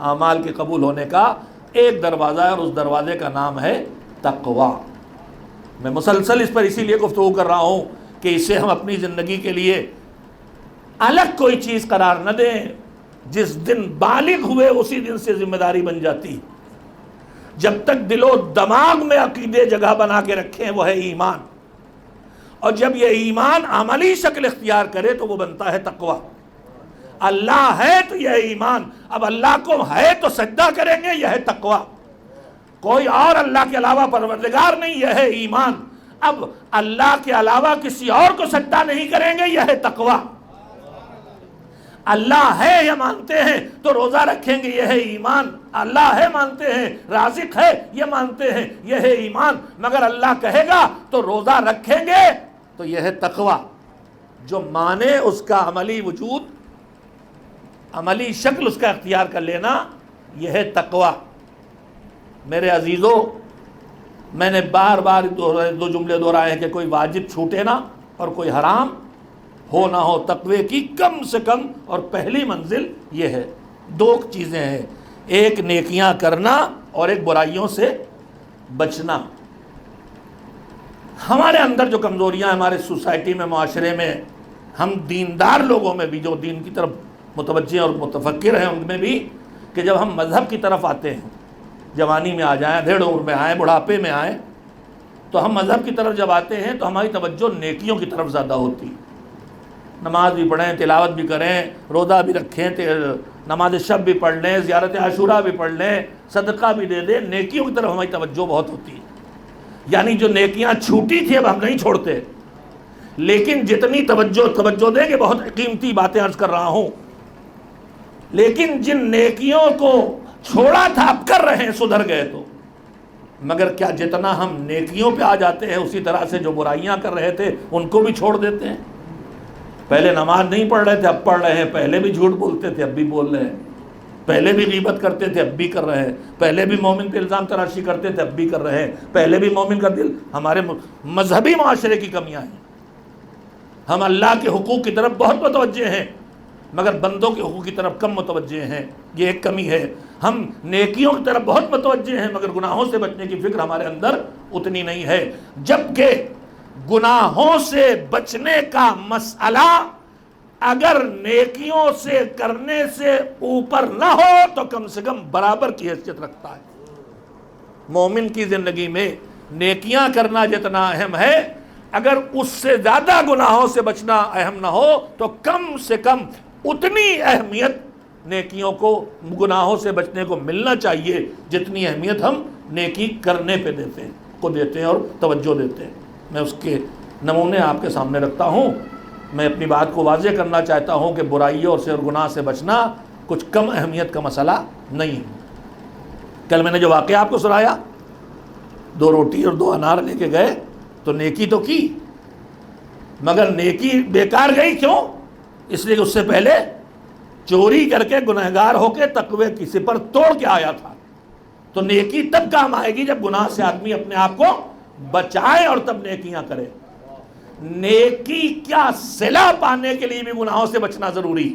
B: اعمال کے قبول ہونے کا ایک دروازہ ہے، اور اس دروازے کا نام ہے تقوی۔ میں مسلسل اس پر اسی لیے گفتگو کر رہا ہوں کہ اسے ہم اپنی زندگی کے لیے الگ کوئی چیز قرار نہ دیں۔ جس دن بالغ ہوئے اسی دن سے ذمہ داری بن جاتی۔ جب تک دل و دماغ میں عقیدے جگہ بنا کے رکھیں وہ ہے ایمان، اور جب یہ ایمان عملی شکل اختیار کرے تو وہ بنتا ہے تقوی۔ اللہ ہے تو یہ ایمان، اب اللہ کو ہے تو سجدہ کریں گے، یہ ہے تقوی۔ کوئی اور اللہ کے علاوہ پروردگار نہیں، یہ ہے ایمان۔ اب اللہ کے علاوہ کسی اور کو سجدہ نہیں کریں گے، یہ ہے تقوی۔ اللہ ہے یہ مانتے ہیں تو روزہ رکھیں گے، یہ ہے ایمان۔ اللہ ہے مانتے ہیں، رازق ہے یہ مانتے ہیں، یہ ہے ایمان۔ مگر اللہ کہے گا تو روزہ رکھیں گے تو یہ ہے تقوی۔ جو مانے اس کا عملی وجود، عملی شکل اس کا اختیار کر لینا، یہ ہے تقوی۔ میرے عزیزو، میں نے بار بار دو جملے دہرائے ہیں کہ کوئی واجب چھوٹے نہ اور کوئی حرام ہو نہ ہو۔ تقوی کی کم سے کم اور پہلی منزل یہ ہے۔ دو چیزیں ہیں، ایک نیکیاں کرنا اور ایک برائیوں سے بچنا۔ ہمارے اندر جو کمزوریاں ہیں ہمارے سوسائٹی میں، معاشرے میں، ہم دیندار لوگوں میں بھی جو دین کی طرف متوجہ اور متفکر ہیں ان میں بھی، کہ جب ہم مذہب کی طرف آتے ہیں، جوانی میں آ جائیں، دھیڑ عمر میں آئیں، بڑھاپے میں آئیں، تو ہم مذہب کی طرف جب آتے ہیں تو ہماری توجہ نیکیوں کی طرف زیادہ ہوتی۔ نماز بھی پڑھیں، تلاوت بھی کریں، روزہ بھی رکھیں، نماز شب بھی پڑھ لیں، زیارت عاشورہ بھی پڑھ لیں، صدقہ بھی دے دیں، نیکیوں کی طرف ہماری توجہ بہت ہوتی ہے۔ یعنی جو نیکیاں چھوٹی تھی اب ہم نہیں چھوڑتے، لیکن جتنی توجہ دیں گے، بہت قیمتی باتیں عرض کر رہا ہوں، لیکن جن نیکیوں کو چھوڑا تھا اب کر رہے ہیں، سدھر گئے تو۔ مگر کیا جتنا ہم نیکیوں پہ آ جاتے ہیں اسی طرح سے جو برائیاں کر رہے تھے ان کو بھی چھوڑ دیتے ہیں؟ پہلے نماز نہیں پڑھ رہے تھے اب پڑھ رہے ہیں، پہلے بھی جھوٹ بولتے تھے اب بھی بول رہے ہیں، پہلے بھی غیبت کرتے تھے اب بھی کر رہے ہیں، پہلے بھی مومن پہ الزام تراشی کرتے تھے اب بھی کر رہے ہیں، پہلے بھی مومن کا دل۔ ہمارے مذہبی معاشرے کی کمیاں ہیں۔ ہم اللہ کے حقوق کی طرف بہت متوجہ ہیں مگر بندوں کے حقوق کی طرف کم متوجہ ہیں، یہ ایک کمی ہے۔ ہم نیکیوں کی طرف بہت متوجہ ہیں مگر گناہوں سے بچنے کی فکر ہمارے اندر اتنی نہیں ہے۔ جبکہ گناہوں سے بچنے کا مسئلہ اگر نیکیوں سے کرنے سے اوپر نہ ہو تو کم سے کم برابر کی حیثیت رکھتا ہے۔ مومن کی زندگی میں نیکیاں کرنا جتنا اہم ہے، اگر اس سے زیادہ گناہوں سے بچنا اہم نہ ہو تو کم سے کم اتنی اہمیت نیکیوں کو، گناہوں سے بچنے کو ملنا چاہیے جتنی اہمیت ہم نیکی کرنے پہ دیتے ہیں اور توجہ دیتے ہیں۔ میں اس کے نمونے آپ کے سامنے رکھتا ہوں۔ میں اپنی بات کو واضح کرنا چاہتا ہوں کہ برائیوں سے اور گناہ سے بچنا کچھ کم اہمیت کا مسئلہ نہیں ہے۔ کل میں نے جو واقعہ آپ کو سنایا، 2 روٹی اور 2 انار لے کے گئے تو نیکی تو کی، مگر نیکی بیکار گئی۔ کیوں؟ اس لیے کہ اس سے پہلے چوری کر کے گنہگار ہو کے تقوی کی سپر توڑ کے آیا تھا۔ تو نیکی تب کام آئے گی جب گناہ سے آدمی اپنے آپ کو بچائے اور تب نیکیاں کرے۔ نیکی کیا صلہ پانے کے لیے بھی گناہوں سے بچنا ضروری،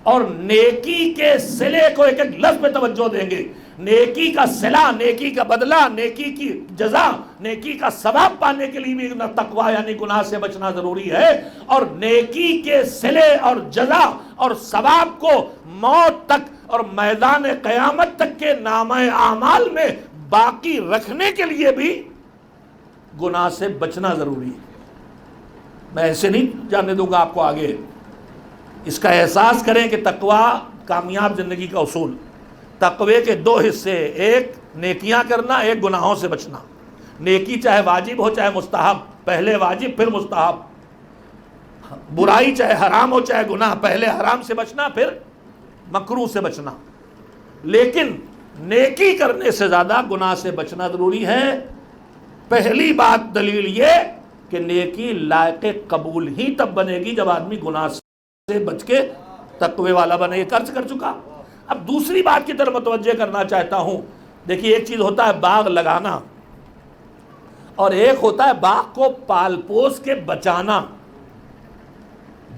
B: اور نیکی کے صلے کو ایک ایک لفظ پہ توجہ دیں گے۔ نیکی کا صلہ، نیکی کا بدلہ، نیکی کی جزا، نیکی کا ثواب پانے کے لیے بھی تقوی یعنی گناہ سے بچنا ضروری ہے، اور نیکی کے صلے اور جزا اور ثواب کو موت تک اور میدان قیامت تک کے نامہ اعمال میں باقی رکھنے کے لیے بھی گناہ سے بچنا ضروری ہے۔ میں ایسے نہیں جانے دوں گا آپ کو آگے۔ اس کا احساس کریں کہ تقوی کامیاب زندگی کا اصول۔ تقوی کے 2 حصے، ایک نیکیاں کرنا، ایک گناہوں سے بچنا۔ نیکی چاہے واجب ہو چاہے مستحب، پہلے واجب پھر مستحب۔ برائی چاہے حرام ہو چاہے گناہ، پہلے حرام سے بچنا پھر مکروہ سے بچنا۔ لیکن نیکی کرنے سے زیادہ گناہ سے بچنا ضروری ہے۔ پہلی بات دلیل یہ کہ نیکی لائق قبول ہی تب بنے گی جب آدمی گناہ سے بچ کے تقوی والا بنے۔ یہ قرض کر چکا۔ اب دوسری بات کی طرف متوجہ کرنا چاہتا ہوں دیکھیے ایک چیز ہوتا ہے باغ لگانا اور ایک ہوتا ہے باغ کو پال پوس کے بچانا.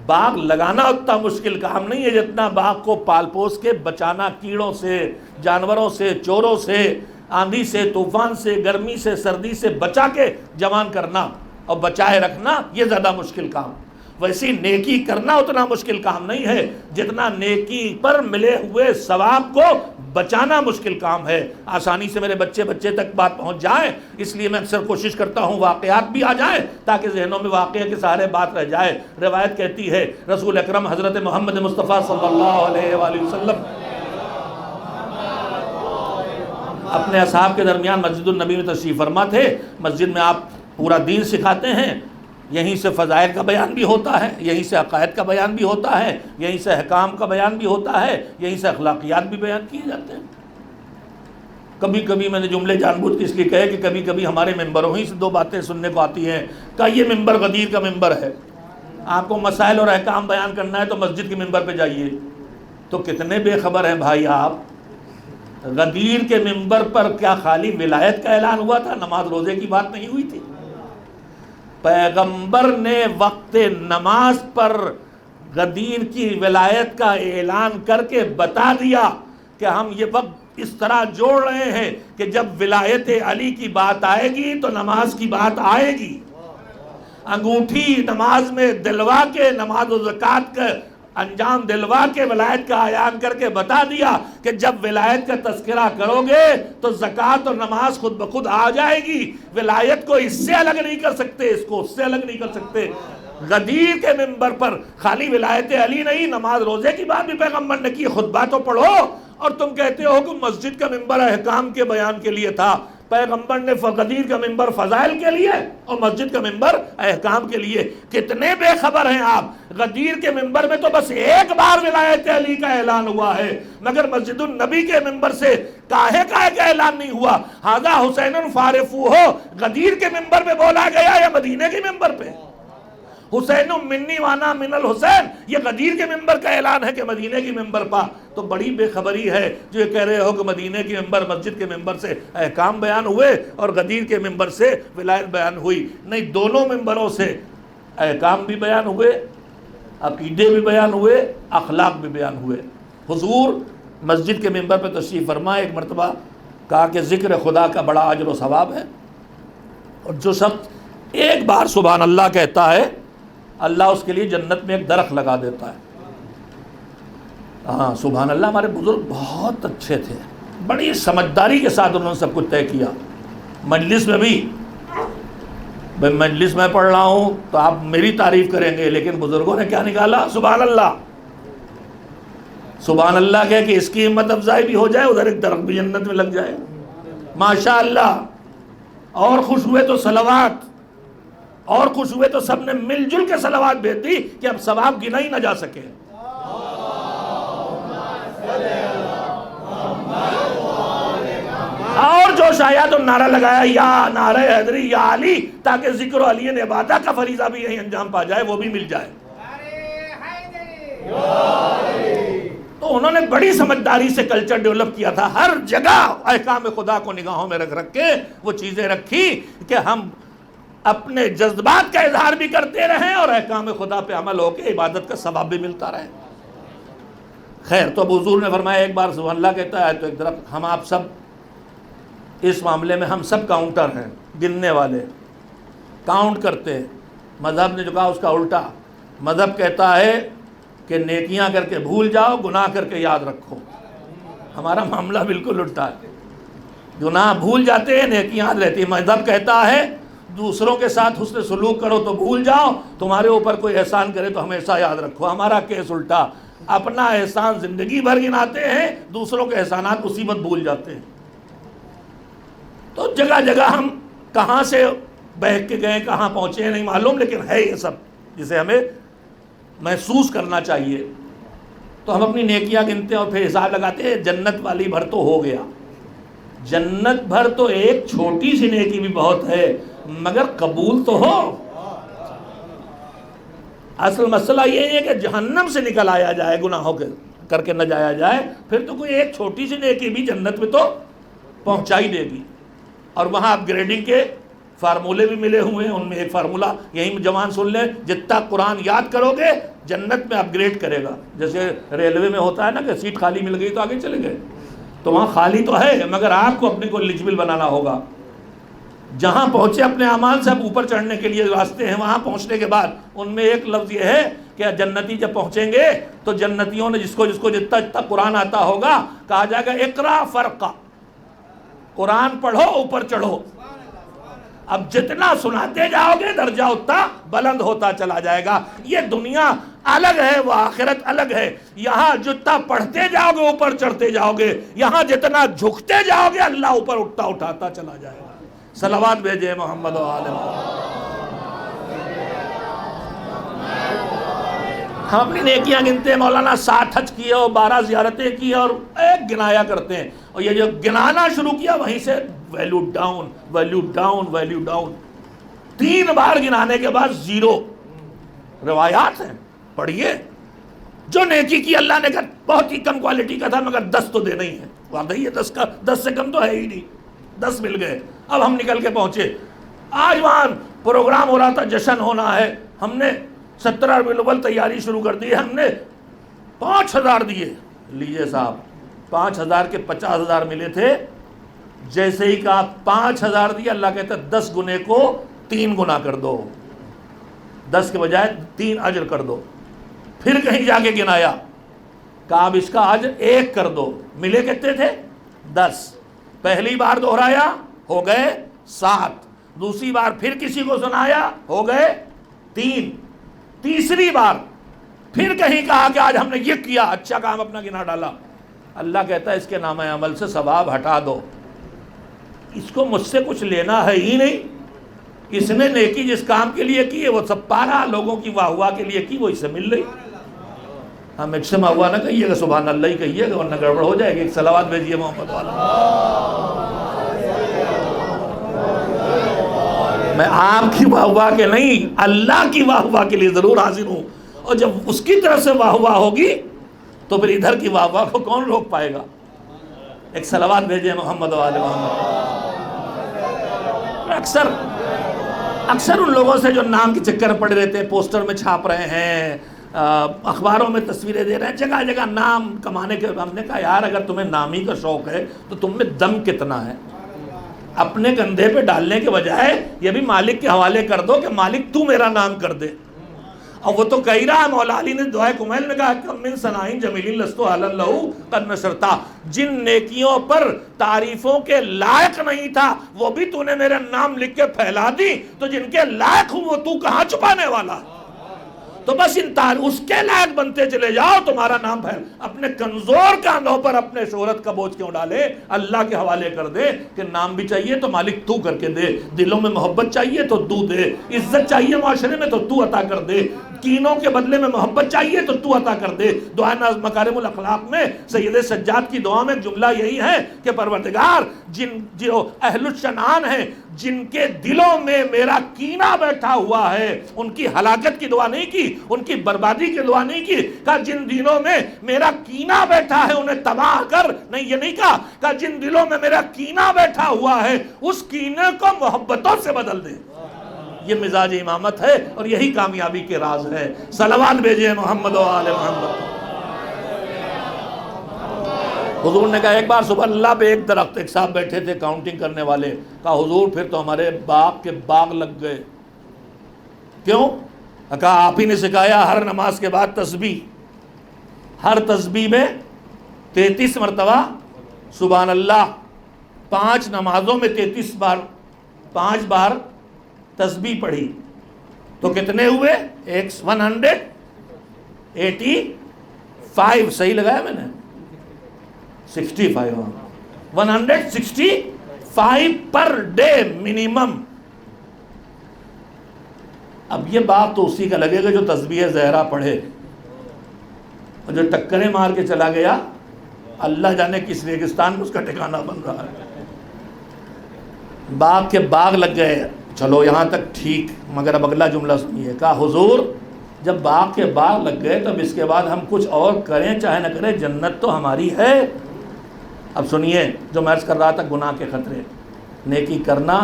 B: باغ لگانا اتنا مشکل کام نہیں ہے جتنا باغ کو پال پوس کے بچانا، کیڑوں سے، جانوروں سے، چوروں سے، آندھی سے، طوفان سے، گرمی سے، سردی سے بچا کے جوان کرنا اور بچائے رکھنا یہ زیادہ مشکل کام. ویسی نیکی کرنا اتنا مشکل کام نہیں ہے جتنا نیکی پر ملے ہوئے ثواب کو بچانا مشکل کام ہے. آسانی سے میرے بچے تک بات پہنچ جائے، اس لیے میں اکثر کوشش کرتا ہوں واقعات بھی آ جائیں تاکہ ذہنوں میں واقعہ کے سہارے بات رہ جائے. روایت کہتی ہے رسول اکرم حضرت محمد مصطفیٰ صلی اللہ علیہ وآلہ وسلم اپنے اصحاب کے درمیان مسجد النبی میں تشریف فرما تھے. مسجد میں آپ پورا دین سکھاتے ہیں، یہیں سے فضائل کا بیان بھی ہوتا ہے، یہیں سے عقائد کا بیان بھی ہوتا ہے، یہیں سے احکام کا بیان بھی ہوتا ہے، یہیں سے اخلاقیات بھی بیان کیے جاتے ہیں. کبھی کبھی میں نے جملے جان بوجھ کے اس لیے کہے کہ کبھی کبھی ہمارے ممبروں ہی سے دو باتیں سننے کو آتی ہیں کہ یہ ممبر غدیر کا ممبر ہے، آپ کو مسائل اور احکام بیان کرنا ہے تو مسجد کے ممبر پہ جائیے. تو کتنے بے خبر ہیں بھائی آپ. غدیر کے ممبر پر کیا خالی ولایت کا اعلان ہوا تھا، نماز روزے کی بات نہیں ہوئی تھی؟ پیغمبر نے وقت نماز پر غدیر کی ولایت کا اعلان کر کے بتا دیا کہ ہم یہ وقت اس طرح جوڑ رہے ہیں کہ جب ولایت علی کی بات آئے گی تو نماز کی بات آئے گی. انگوٹھی نماز میں دلوا کے نماز و زکوٰۃ کا انجام دلوا کے ولایت کا اعلان کر کے بتا دیا کہ جب ولایت کا تذکرہ کرو گے تو زکوٰۃ اور نماز خود بخود آ جائے گی. ولایت کو اس سے الگ نہیں کر سکتے، اس کو اس سے الگ نہیں کر سکتے. غدیر کے منبر پر خالی ولایت علی نہیں، نماز روزے کی بات بھی پیغمبر نے کی. خطبہ تو پڑھو اور تم کہتے ہو کہ مسجد کا منبر احکام کے بیان کے لیے تھا. پیغمبر نے غدیر کا منبر فضائل کے لیے اور مسجد کا منبر احکام کے لیے. کتنے بے خبر ہیں آپ. غدیر کے منبر میں تو بس ایک بار ولایت علی کا اعلان ہوا ہے، مگر مسجد النبی کے منبر سے کاہے کا اعلان نہیں ہوا. ھذا حسین فارفوہ غدیر کے منبر پہ بولا گیا یا مدینے کے منبر پہ؟ حسین منی وانا من الحسین یہ غدیر کے منبر کا اعلان ہے کہ مدینے کی منبر پا. تو بڑی بے خبری ہے جو یہ کہہ رہے ہو کہ مدینے کی منبر مسجد کے منبر سے احکام بیان ہوئے اور غدیر کے منبر سے ولایت بیان ہوئی. نہیں، دونوں منبروں سے احکام بھی بیان ہوئے، عقیدے بھی بیان ہوئے، اخلاق بھی بیان ہوئے. حضور مسجد کے منبر پہ تشریف فرما ایک مرتبہ کہا کہ ذکر خدا کا بڑا اجر و ثواب ہے، اور جو شخص ایک بار سبحان اللہ کہتا ہے اللہ اس کے لیے جنت میں ایک درخت لگا دیتا ہے. ہاں سبحان اللہ. ہمارے بزرگ بہت اچھے تھے، بڑی سمجھداری کے ساتھ انہوں نے سب کچھ طے کیا. مجلس میں بھی مجلس میں پڑھ رہا ہوں تو آپ میری تعریف کریں گے، لیکن بزرگوں نے کیا نکالا؟ سبحان اللہ. سبحان اللہ کہہ کہ اس کی ہمت افزائی بھی ہو جائے، ادھر ایک درخت بھی جنت میں لگ جائے. ماشاء اللہ. اور خوش ہوئے تو صلوات، اور خوش ہوئے تو سب نے مل جل کے صلوات بھیج دی کہ اب ثواب گنا ہی نہ جا سکے. اور جو شاید تو نعرہ لگایا یا نعرہ حیدری یا علی، تاکہ ذکر علی عبادہ کا فریضہ بھی یہیں انجام پا جائے، وہ بھی مل جائے. تو انہوں نے بڑی سمجھداری سے کلچر ڈیولپ کیا تھا. ہر جگہ احکام خدا کو نگاہوں میں رکھ کے وہ چیزیں رکھی کہ ہم اپنے جذبات کا اظہار بھی کرتے رہیں اور احکام خدا پہ عمل ہو کے عبادت کا ثواب بھی ملتا رہے. خیر، تو اب حضور نے فرمایا ایک بار سبحان اللہ کہتا ہے تو ایک درخت. ہم آپ سب اس معاملے میں ہم سب کاؤنٹر ہیں، گننے والے، کاؤنٹ کرتے ہیں. مذہب نے جو کہا اس کا الٹا. مذہب کہتا ہے کہ نیکیاں کر کے بھول جاؤ، گناہ کر کے یاد رکھو. ہمارا معاملہ بالکل الٹا ہے. گناہ بھول جاتے ہیں، نیکیاں یاد رہتی ہیں. مذہب کہتا ہے دوسروں کے ساتھ حسن سلوک کرو تو بھول جاؤ، تمہارے اوپر کوئی احسان کرے تو ہمیشہ یاد رکھو. ہمارا کیس الٹا. اپنا احسان زندگی بھر گناتے ہیں، دوسروں کے احسانات مصیبت بھول جاتے ہیں. تو جگہ جگہ ہم کہاں سے بہک کے گئے، کہاں پہنچے نہیں معلوم، لیکن ہے یہ سب جسے ہمیں محسوس کرنا چاہیے. تو ہم اپنی نیکیاں گنتے ہیں اور پھر حساب لگاتے ہیں جنت والی بھر تو ہو گیا. جنت بھر تو ایک چھوٹی سی نیکی بھی بہت ہے، مگر قبول تو ہو. اصل مسئلہ یہ ہے کہ جہنم سے نکل آیا جائے، گناہوں کے کر کے نہ جایا جائے، پھر تو کوئی ایک چھوٹی سی نیکی بھی جنت میں تو پہنچائی دے گی. اور وہاں اپ گریڈنگ کے فارمولے بھی ملے ہوئے ہیں. ان میں ایک فارمولہ یہیں جوان سن لیں, جتنا قرآن یاد کرو گے جنت میں اپ گریڈ کرے گا. جیسے ریلوے میں ہوتا ہے نا کہ سیٹ خالی مل گئی تو آگے چلے گئے, تو وہاں خالی تو ہے مگر آپ کو اپنے کو ایلیجبل بنانا ہوگا. جہاں پہنچے اپنے اعمال سے اب اوپر چڑھنے کے لیے راستے ہیں. وہاں پہنچنے کے بعد ان میں ایک لفظ یہ ہے کہ جنتی جب پہنچیں گے تو جنتیوں نے جس کو جتنا جتنا قرآن آتا ہوگا کہا جائے گا اقرا فرقا, قرآن پڑھو اوپر چڑھو. اب جتنا سناتے جاؤ گے درجہ اتنا بلند ہوتا چلا جائے گا. یہ دنیا الگ ہے, وہ آخرت الگ ہے. یہاں جتنا پڑھتے جاؤ گے اوپر چڑھتے جاؤ گے, یہاں جتنا جھکتے جاؤ گے اللہ اوپر اٹھاتا چلا جائے گا. صلوات بھیجے محمد و آل محمد. ہم اپنی نیکیاں گنتے ہیں, مولانا 60 حج کیے اور 12 زیارتیں کی اور ایک گنایا کرتے ہیں, اور یہ جو گنانا شروع کیا وہیں سے value down value down value down. 3 بار گنانے کے بعد 0. روایات ہیں, پڑھیے. جو نیکی کی اللہ نے کہا بہت ہی کم کوالٹی کا تھا مگر 10 تو دینا ہی ہے. واقعی ہے 10 سے کم تو ہے ہی نہیں, 10 مل گئے. اب ہم نکل کے پہنچے. آج وہاں پروگرام ہو رہا تھا, جشن ہونا ہے, ہم نے 17 ربیع الاول تیاری شروع کر دی ہے. ہم نے 5000 دیے. لیجئے صاحب, 5000 کے 50,000 ملے تھے. جیسے ہی کہا 5000 دیا, اللہ کہتا 10 گنے کو 3 گنا کر دو, 10 کے بجائے 3 اجر کر دو. پھر کہیں جا کے گنایا, کہا اب اس کا اجر 1 کر دو. ملے کتنے تھے 10. پہلی بار دہرایا ہو گئے 7. دوسری بار پھر کسی کو سنایا ہو گئے 3. تیسری بار پھر کہیں کہا کہ آج ہم نے یہ کیا, اچھا کام اپنا گنا ڈالا. اللہ کہتا ہے اس کے نامہ عمل سے ثواب ہٹا دو. اس کو مجھ سے کچھ لینا ہے ہی نہیں. اس نے نیکی جس کام کے لیے کی ہے وہ سب پارا لوگوں کی واہ واہ کے لیے کی, وہ اسے مل رہی. ہم ایک سے واہ واہ نہ کہیے گا, سبحان اللہ ہی کہیے گا ورنہ گڑبڑ ہو جائے گی. ایک صلوات بھیجیے محمد والا. میں آپ کی واہ واہ کے نہیں, اللہ کی واہ واہ کے لیے ضرور حاضر ہوں. اور جب اس کی طرف سے واہ واہ ہوگی تو پھر ادھر کی واہ واہ کو کون روک پائے گا. ایک صلوات بھیجے محمد و آل محمد. اکثر ان لوگوں سے جو نام کے چکر پڑے رہتے ہیں, پوسٹر میں چھاپ رہے ہیں, اخباروں میں تصویریں دے رہے ہیں, جگہ جگہ نام کمانے کے. ہم نے کہا یار اگر تمہیں نامی کا شوق ہے تو تم میں دم کتنا ہے. اپنے کندھے پہ ڈالنے کے بجائے یہ بھی مالک کے حوالے کر دو کہ مالک تو میرا نام کر دے. اور وہ تو کہہ رہا ہے, مولا علی نے دعائے کمیل میں کہا کم من ثناء جمیل لست اہلا لہ قد نشرتا. جن نیکیوں پر تعریفوں کے لائق نہیں تھا وہ بھی تو نے میرا نام لکھ کے پھیلا دی, تو جن کے لائق ہوں وہ تو کہاں چھپانے والا. تو بس اس کے لائق بنتے چلے جاؤ, تمہارا نام پھیل. اپنے کمزور کاندھوں پر اپنے شہرت کا بوجھ کیوں ڈالے, اللہ کے حوالے کر دے کہ نام بھی چاہیے تو مالک تو کر کے دے, دلوں میں محبت چاہیے تو تو دے, عزت چاہیے معاشرے میں تو عطا کر دے, کینوں کے بدلے میں محبت چاہیے تو عطا کر دے. دعا مکارم الاخلاق میں سید سجاد کی دعا میں جملہ یہی ہے کہ پروردگار جو اہل الشنان ہیں, جن کے دلوں میں میرا کینہ بیٹھا ہوا ہے, ان کی ہلاکت کی دعا نہیں کی, ان کی بربادی کی دعا نہیں کی. کہا جن دلوں میں میرا کینہ بیٹھا ہے انہیں تباہ کر. نہیں, یہ نہیں کہا جن دلوں میں میرا کینہ بیٹھا ہوا ہے اس کینے کو محبتوں سے بدل دے. یہ مزاج امامت ہے اور یہی کامیابی کے راز ہے. صلوات بھیجئے محمد و آل محمد. حضور نے کہا ایک بار صبح اللہ پہ ایک درخت, ایک صاحب بیٹھے تھے کاؤنٹنگ کرنے والے, کہا حضور پھر تو ہمارے باغ کے باغ لگ گئے. کیوں؟ کہا آپ ہی نے سکھایا ہر نماز کے بعد تسبیح, ہر تسبیح میں 33 مرتبہ سبحان اللہ. 5 نمازوں میں 33 بار 5 بار تسبیح پڑھی تو کتنے ہوئے؟ 185. صحیح لگایا میں نے 65. 165 پر ڈے منیمم. اب یہ بات تو اسی کا لگے گا جو تسبیح زہرا پڑھے, اور جو ٹکریں مار کے چلا گیا اللہ جانے کس ریگستان میں اس کا ٹھکانہ بن رہا ہے. باغ کے باغ لگ گئے, چلو یہاں تک ٹھیک, مگر اب اگلا جملہ سنیے. کہا حضور جب باغ کے باغ لگ گئے تو اب اس کے بعد ہم کچھ اور کریں چاہے نہ کریں جنت تو ہماری ہے. اب سنیے جو میں عرض کر رہا تھا، گناہ کے خطرے. نیکی کرنا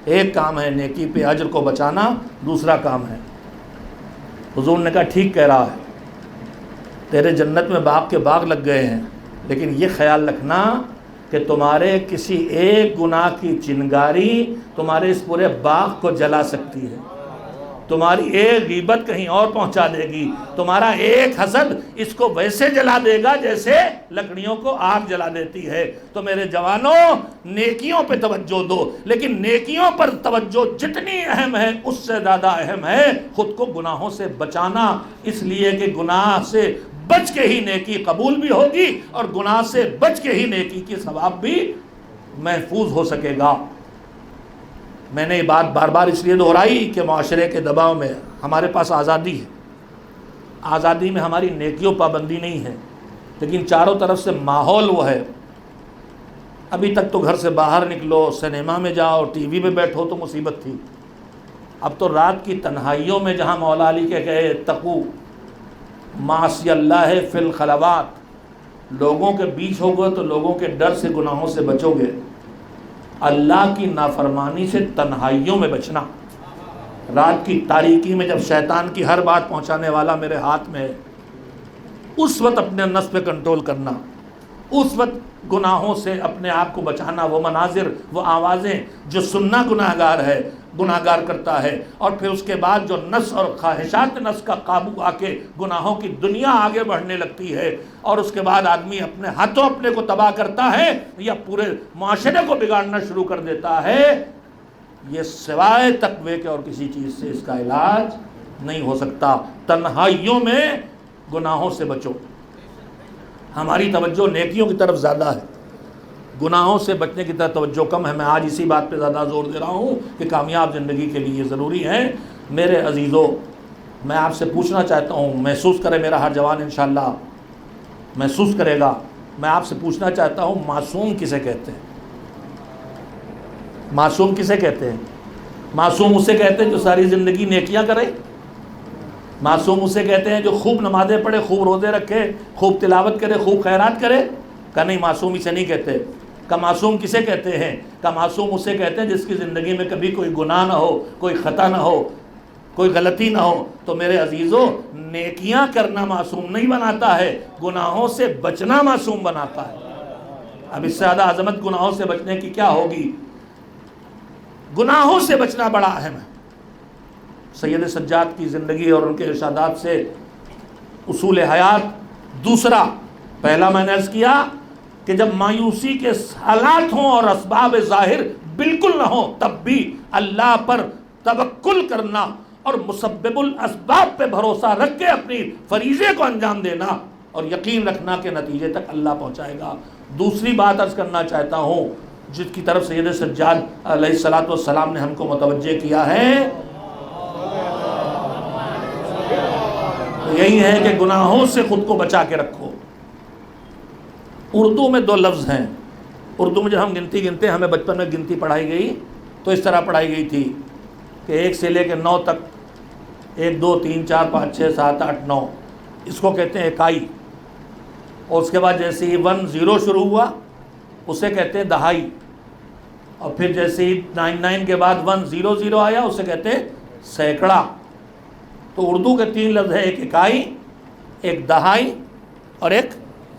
B: ایک کام ہے، نیکی پہ اجر کو بچانا دوسرا کام ہے. حضور نے کہا ٹھیک کہہ رہا ہے، تیرے جنت میں باغ کے باغ لگ گئے ہیں، لیکن یہ خیال رکھنا کہ تمہارے کسی ایک گناہ کی چنگاری تمہارے اس پورے باغ کو جلا سکتی ہے. تمہاری ایک غیبت کہیں اور پہنچا دے گی، تمہارا ایک حسد اس کو ویسے جلا دے گا جیسے لکڑیوں کو آگ جلا دیتی ہے. تو میرے جوانوں، نیکیوں پہ توجہ دو، لیکن نیکیوں پر توجہ جتنی اہم ہے اس سے زیادہ اہم ہے خود کو گناہوں سے بچانا، اس لیے کہ گناہ سے بچ کے ہی نیکی قبول بھی ہوگی اور گناہ سے بچ کے ہی نیکی کی ثواب بھی محفوظ ہو سکے گا. میں نے یہ بات بار بار اس لیے دہرائی کہ معاشرے کے دباؤ میں ہمارے پاس آزادی ہے، آزادی میں ہماری نیکیوں پابندی نہیں ہے، لیکن چاروں طرف سے ماحول وہ ہے. ابھی تک تو گھر سے باہر نکلو، سنیما میں جاؤ، ٹی وی پہ بیٹھو تو مصیبت تھی. اب تو رات کی تنہائیوں میں جہاں مولا علی کے کہے اتقو معاصی اللہ فی الخلوات، لوگوں کے بیچ ہوگا تو لوگوں کے ڈر سے گناہوں سے بچو گے. اللہ کی نافرمانی سے تنہائیوں میں بچنا. رات کی تاریکی میں جب شیطان کی ہر بات پہنچانے والا میرے ہاتھ میں ہے، اس وقت اپنے نفس پہ کنٹرول کرنا، اس وقت گناہوں سے اپنے آپ کو بچانا. وہ مناظر، وہ آوازیں جو سننا گناہ گار کرتا ہے، اور پھر اس کے بعد جو نفس اور خواہشات نفس کا قابو آ کے گناہوں کی دنیا آگے بڑھنے لگتی ہے، اور اس کے بعد آدمی اپنے ہاتھوں اپنے کو تباہ کرتا ہے یا پورے معاشرے کو بگاڑنا شروع کر دیتا ہے. یہ سوائے تقوی کے اور کسی چیز سے اس کا علاج نہیں ہو سکتا. تنہائیوں میں گناہوں سے بچو. ہماری توجہ نیکیوں کی طرف زیادہ ہے، گناہوں سے بچنے کی طرف توجہ کم ہے. میں آج اسی بات پہ زیادہ زور دے رہا ہوں کہ کامیاب زندگی کے لیے یہ ضروری ہے. میرے عزیزوں، میں آپ سے پوچھنا چاہتا ہوں، محسوس کرے میرا ہر جوان انشاءاللہ محسوس کرے گا، میں آپ سے پوچھنا چاہتا ہوں، معصوم کسے کہتے ہیں؟ معصوم کسے کہتے ہیں؟ معصوم اسے کہتے ہیں جو ساری زندگی نیکیاں کرے. معصوم اسے کہتے ہیں جو خوب نمازیں پڑھے، خوب روزے رکھے، خوب تلاوت کرے، خوب خیرات کرے. کہ نہیں، معصوم اسے نہیں کہتے. کہ معصوم کسے کہتے ہیں؟ کہ معصوم اسے کہتے ہیں جس کی زندگی میں کبھی کوئی گناہ نہ ہو، کوئی خطا نہ ہو، کوئی غلطی نہ ہو. تو میرے عزیزوں، نیکیاں کرنا معصوم نہیں بناتا ہے، گناہوں سے بچنا معصوم بناتا ہے. اب اس سے زیادہ عظمت گناہوں سے بچنے کی کیا ہوگی؟ گناہوں سے بچنا بڑا اہم ہے. سید سجاد کی زندگی اور ان کے ارشادات سے اصول حیات. دوسرا، پہلا میں نے عرض کیا کہ جب مایوسی کے حالات ہوں اور اسباب ظاہر بالکل نہ ہوں، تب بھی اللہ پر توکل کرنا اور مسبب الاسباب پہ بھروسہ رکھ کے اپنی فریضے کو انجام دینا اور یقین رکھنا کہ نتیجے تک اللہ پہنچائے گا. دوسری بات عرض کرنا چاہتا ہوں جس کی طرف سید سجاد علیہ الصلوۃ والسلام نے ہم کو متوجہ کیا ہے، یہی ہے کہ گناہوں سے خود کو بچا کے رکھو. اردو میں 2 لفظ ہیں. اردو میں جب ہم گنتی گنتے، ہمیں بچپن میں گنتی پڑھائی گئی تو اس طرح پڑھائی گئی تھی کہ 1 سے لے کے 9 تک، 1 2 3 4 5 6 7 8 9، اس کو کہتے ہیں اکائی. اور اس کے بعد جیسے ہی 1 0 شروع ہوا اسے کہتے ہیں دہائی، اور پھر جیسے ہی 9 9 کے بعد 1 0 0 آیا اسے کہتے ہیں سینکڑا. تو اردو کے 3 لفظ ہیں، ایک اکائی، ایک دہائی اور ایک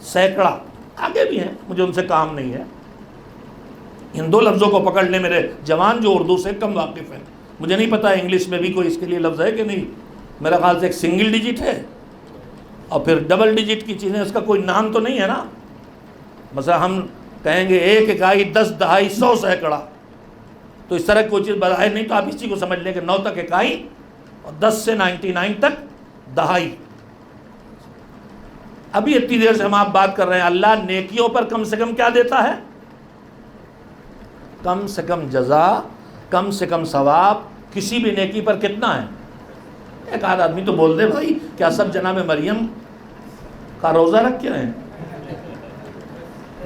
B: سینکڑا. آگے بھی ہیں، مجھے ان سے کام نہیں ہے. ان 2 لفظوں کو پکڑ لیں میرے جوان جو اردو سے کم واقف ہیں. مجھے نہیں پتا انگلش میں بھی کوئی اس کے لیے لفظ ہے کہ نہیں. میرا خیال سے ایک سنگل ڈیجٹ ہے اور پھر ڈبل ڈیجٹ کی چیزیں، اس کا کوئی نام تو نہیں ہے نا. مثلا ہم کہیں گے 1 اکائی 10 دہائی 100 سینکڑا، تو اس طرح کوئی چیز بظاہر نہیں. تو آپ اسی کو سمجھ لیں کہ 9 تک اکائی اور 10 سے 99 تک دہائی. ابھی اتنی دیر سے ہم آپ بات کر رہے ہیں اللہ نیکیوں پر کم سے کم کیا دیتا ہے؟ کم سے کم جزا، کم سے کم ثواب. کسی بھی نیکی پر کتنا ہے؟ ایک آدھ آدمی تو بول دے بھائی کیا سب جناب مریم کا روزہ رکھ کے ہیں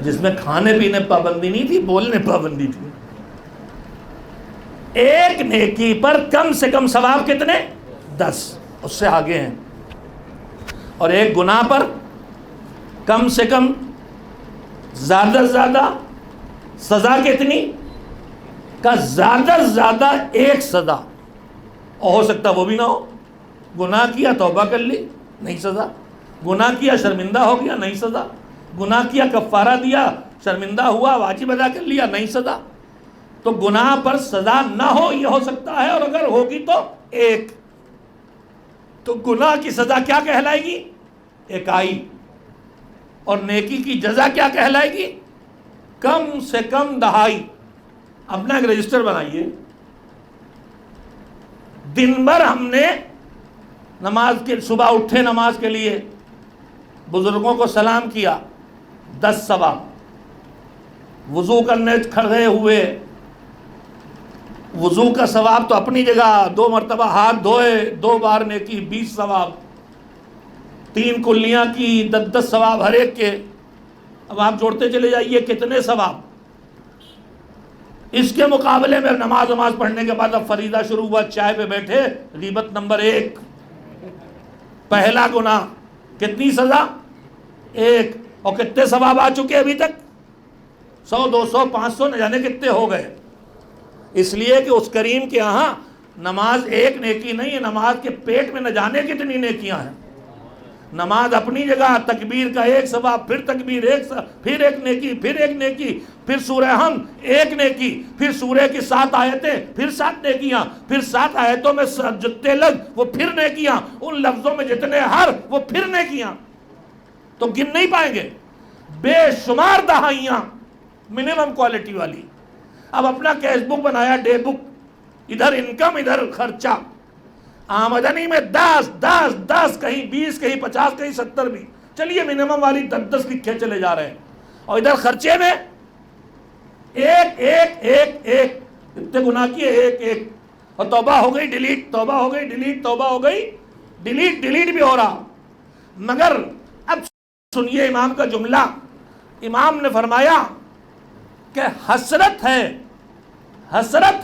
B: جس میں کھانے پینے پابندی نہیں تھی، بولنے پابندی تھی. ایک نیکی پر کم سے کم ثواب کتنے؟ 10، اس سے آگے ہیں. اور ایک گناہ پر کم سے کم زیادہ سے زیادہ سزا کتنی؟ کا زیادہ سے زیادہ ایک سزا، اور ہو سکتا وہ بھی نہ ہو. گناہ کیا توبہ کر لی، نہیں سزا. گناہ کیا شرمندہ ہو گیا، نہیں سزا. گناہ کیا کفارہ دیا، شرمندہ ہوا واجب ادا کر لیا، نہیں سزا. تو گناہ پر سزا نہ ہو یہ ہو سکتا ہے، اور اگر ہوگی تو ایک. تو گناہ کی سزا کیا کہلائے گی؟ اکائی. اور نیکی کی جزا کیا کہلائے گی؟ کم سے کم دہائی. اپنا ایک رجسٹر بنائیے. دن بھر ہم نے نماز کے صبح اٹھے نماز کے لیے، بزرگوں کو سلام کیا، 10 ثواب. وضو کرنے کھڑے ہوئے، وضو کا ثواب تو اپنی جگہ، 2 مرتبہ ہاتھ دھوئے 2 بار نیکی 20 ثواب. 3 کلیاں کی 10 ثواب ہر ایک کے. اب آپ جوڑتے چلے جائیے کتنے ثواب. اس کے مقابلے میں نماز پڑھنے کے بعد اب فریضہ شروع ہوا، چائے پہ بیٹھے، غیبت نمبر 1، پہلا گناہ. کتنی سزا؟ 1. اور کتنے ثواب آ چکے ابھی تک؟ 100 200 500 نہ جانے کتنے ہو گئے. اس لیے کہ اس کریم کے یہاں نماز ایک نیکی نہیں ہے، نماز کے پیٹ میں نہ جانے کتنی نیکیاں ہیں. نماز اپنی جگہ، تکبیر کا 1 ثواب، پھر تکبیر پھر ایک نیکی، پھر ایک نیکی، پھر سورہ حمد 1 نیکی، پھر سورہ کی 7 آیتیں، پھر 7 نیکیاں، پھر 7 آیتوں میں جتنے لفظ وہ پھر نیکیاں، ان لفظوں میں جتنے حرف وہ پھر نیکیاں. تو گن نہیں پائیں گے، بے شمار دہائیاں منیمم کوالٹی والی. اب اپنا کیش بک بنایا، ڈے بک، ادھر انکم ادھر خرچہ. آمدنی میں 10 کہیں 20 کہیں 50 کہیں 70 بھی، چلیے منیمم والی 10 لکھے چلے جا رہے ہیں. اور ادھر خرچے میں ایک اتنے گناہ کیے ایک. اور توبہ ہو گئی ڈیلیٹ، توبہ ہو گئی ڈیلیٹ، توبہ ہو گئی ڈیلیٹ بھی ہو رہا. مگر اب سنیے امام کا جملہ. امام نے فرمایا کہ حسرت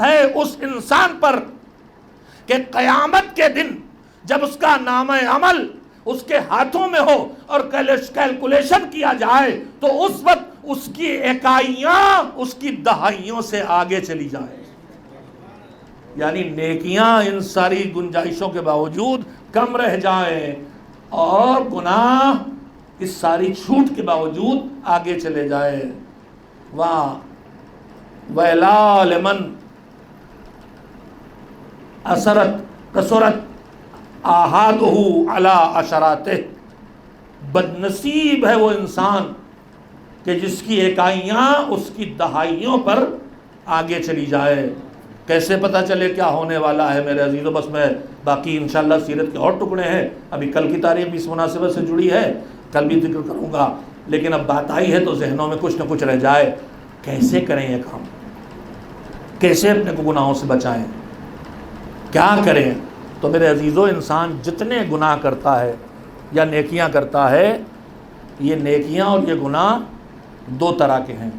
B: ہے اس انسان پر کہ قیامت کے دن جب اس کا نامہ عمل اس کے ہاتھوں میں ہو اور کیلکولیشن کیا جائے تو اس وقت اس کی اکائیاں اس کی دہائیوں سے آگے چلی جائیں. یعنی نیکیاں ان ساری گنجائشوں کے باوجود کم رہ جائیں اور گناہ اس ساری چھوٹ کے باوجود آگے چلے جائے. واہ ویلا لمن کثرت آحادہ علی عشراتہ. بدنصیب ہے وہ انسان کہ جس کی اکائیاں اس کی دہائیوں پر آگے چلی جائے. کیسے پتہ چلے کیا ہونے والا ہے میرے عزیزو؟ بس میں باقی انشاءاللہ سیرت کے اور ٹکڑے ہیں، ابھی کل کی تاریخ بھی اس مناسبت سے جڑی ہے، کل بھی ذکر کروں گا. لیکن اب بات آئی ہے تو ذہنوں میں کچھ نہ کچھ رہ جائے. کیسے کریں یہ کام؟ کیسے اپنے کو گناہوں سے بچائیں؟ کیا کریں؟ تو میرے عزیزو، انسان جتنے گناہ کرتا ہے یا نیکیاں کرتا ہے، یہ نیکیاں اور یہ گناہ 2 طرح کے ہیں.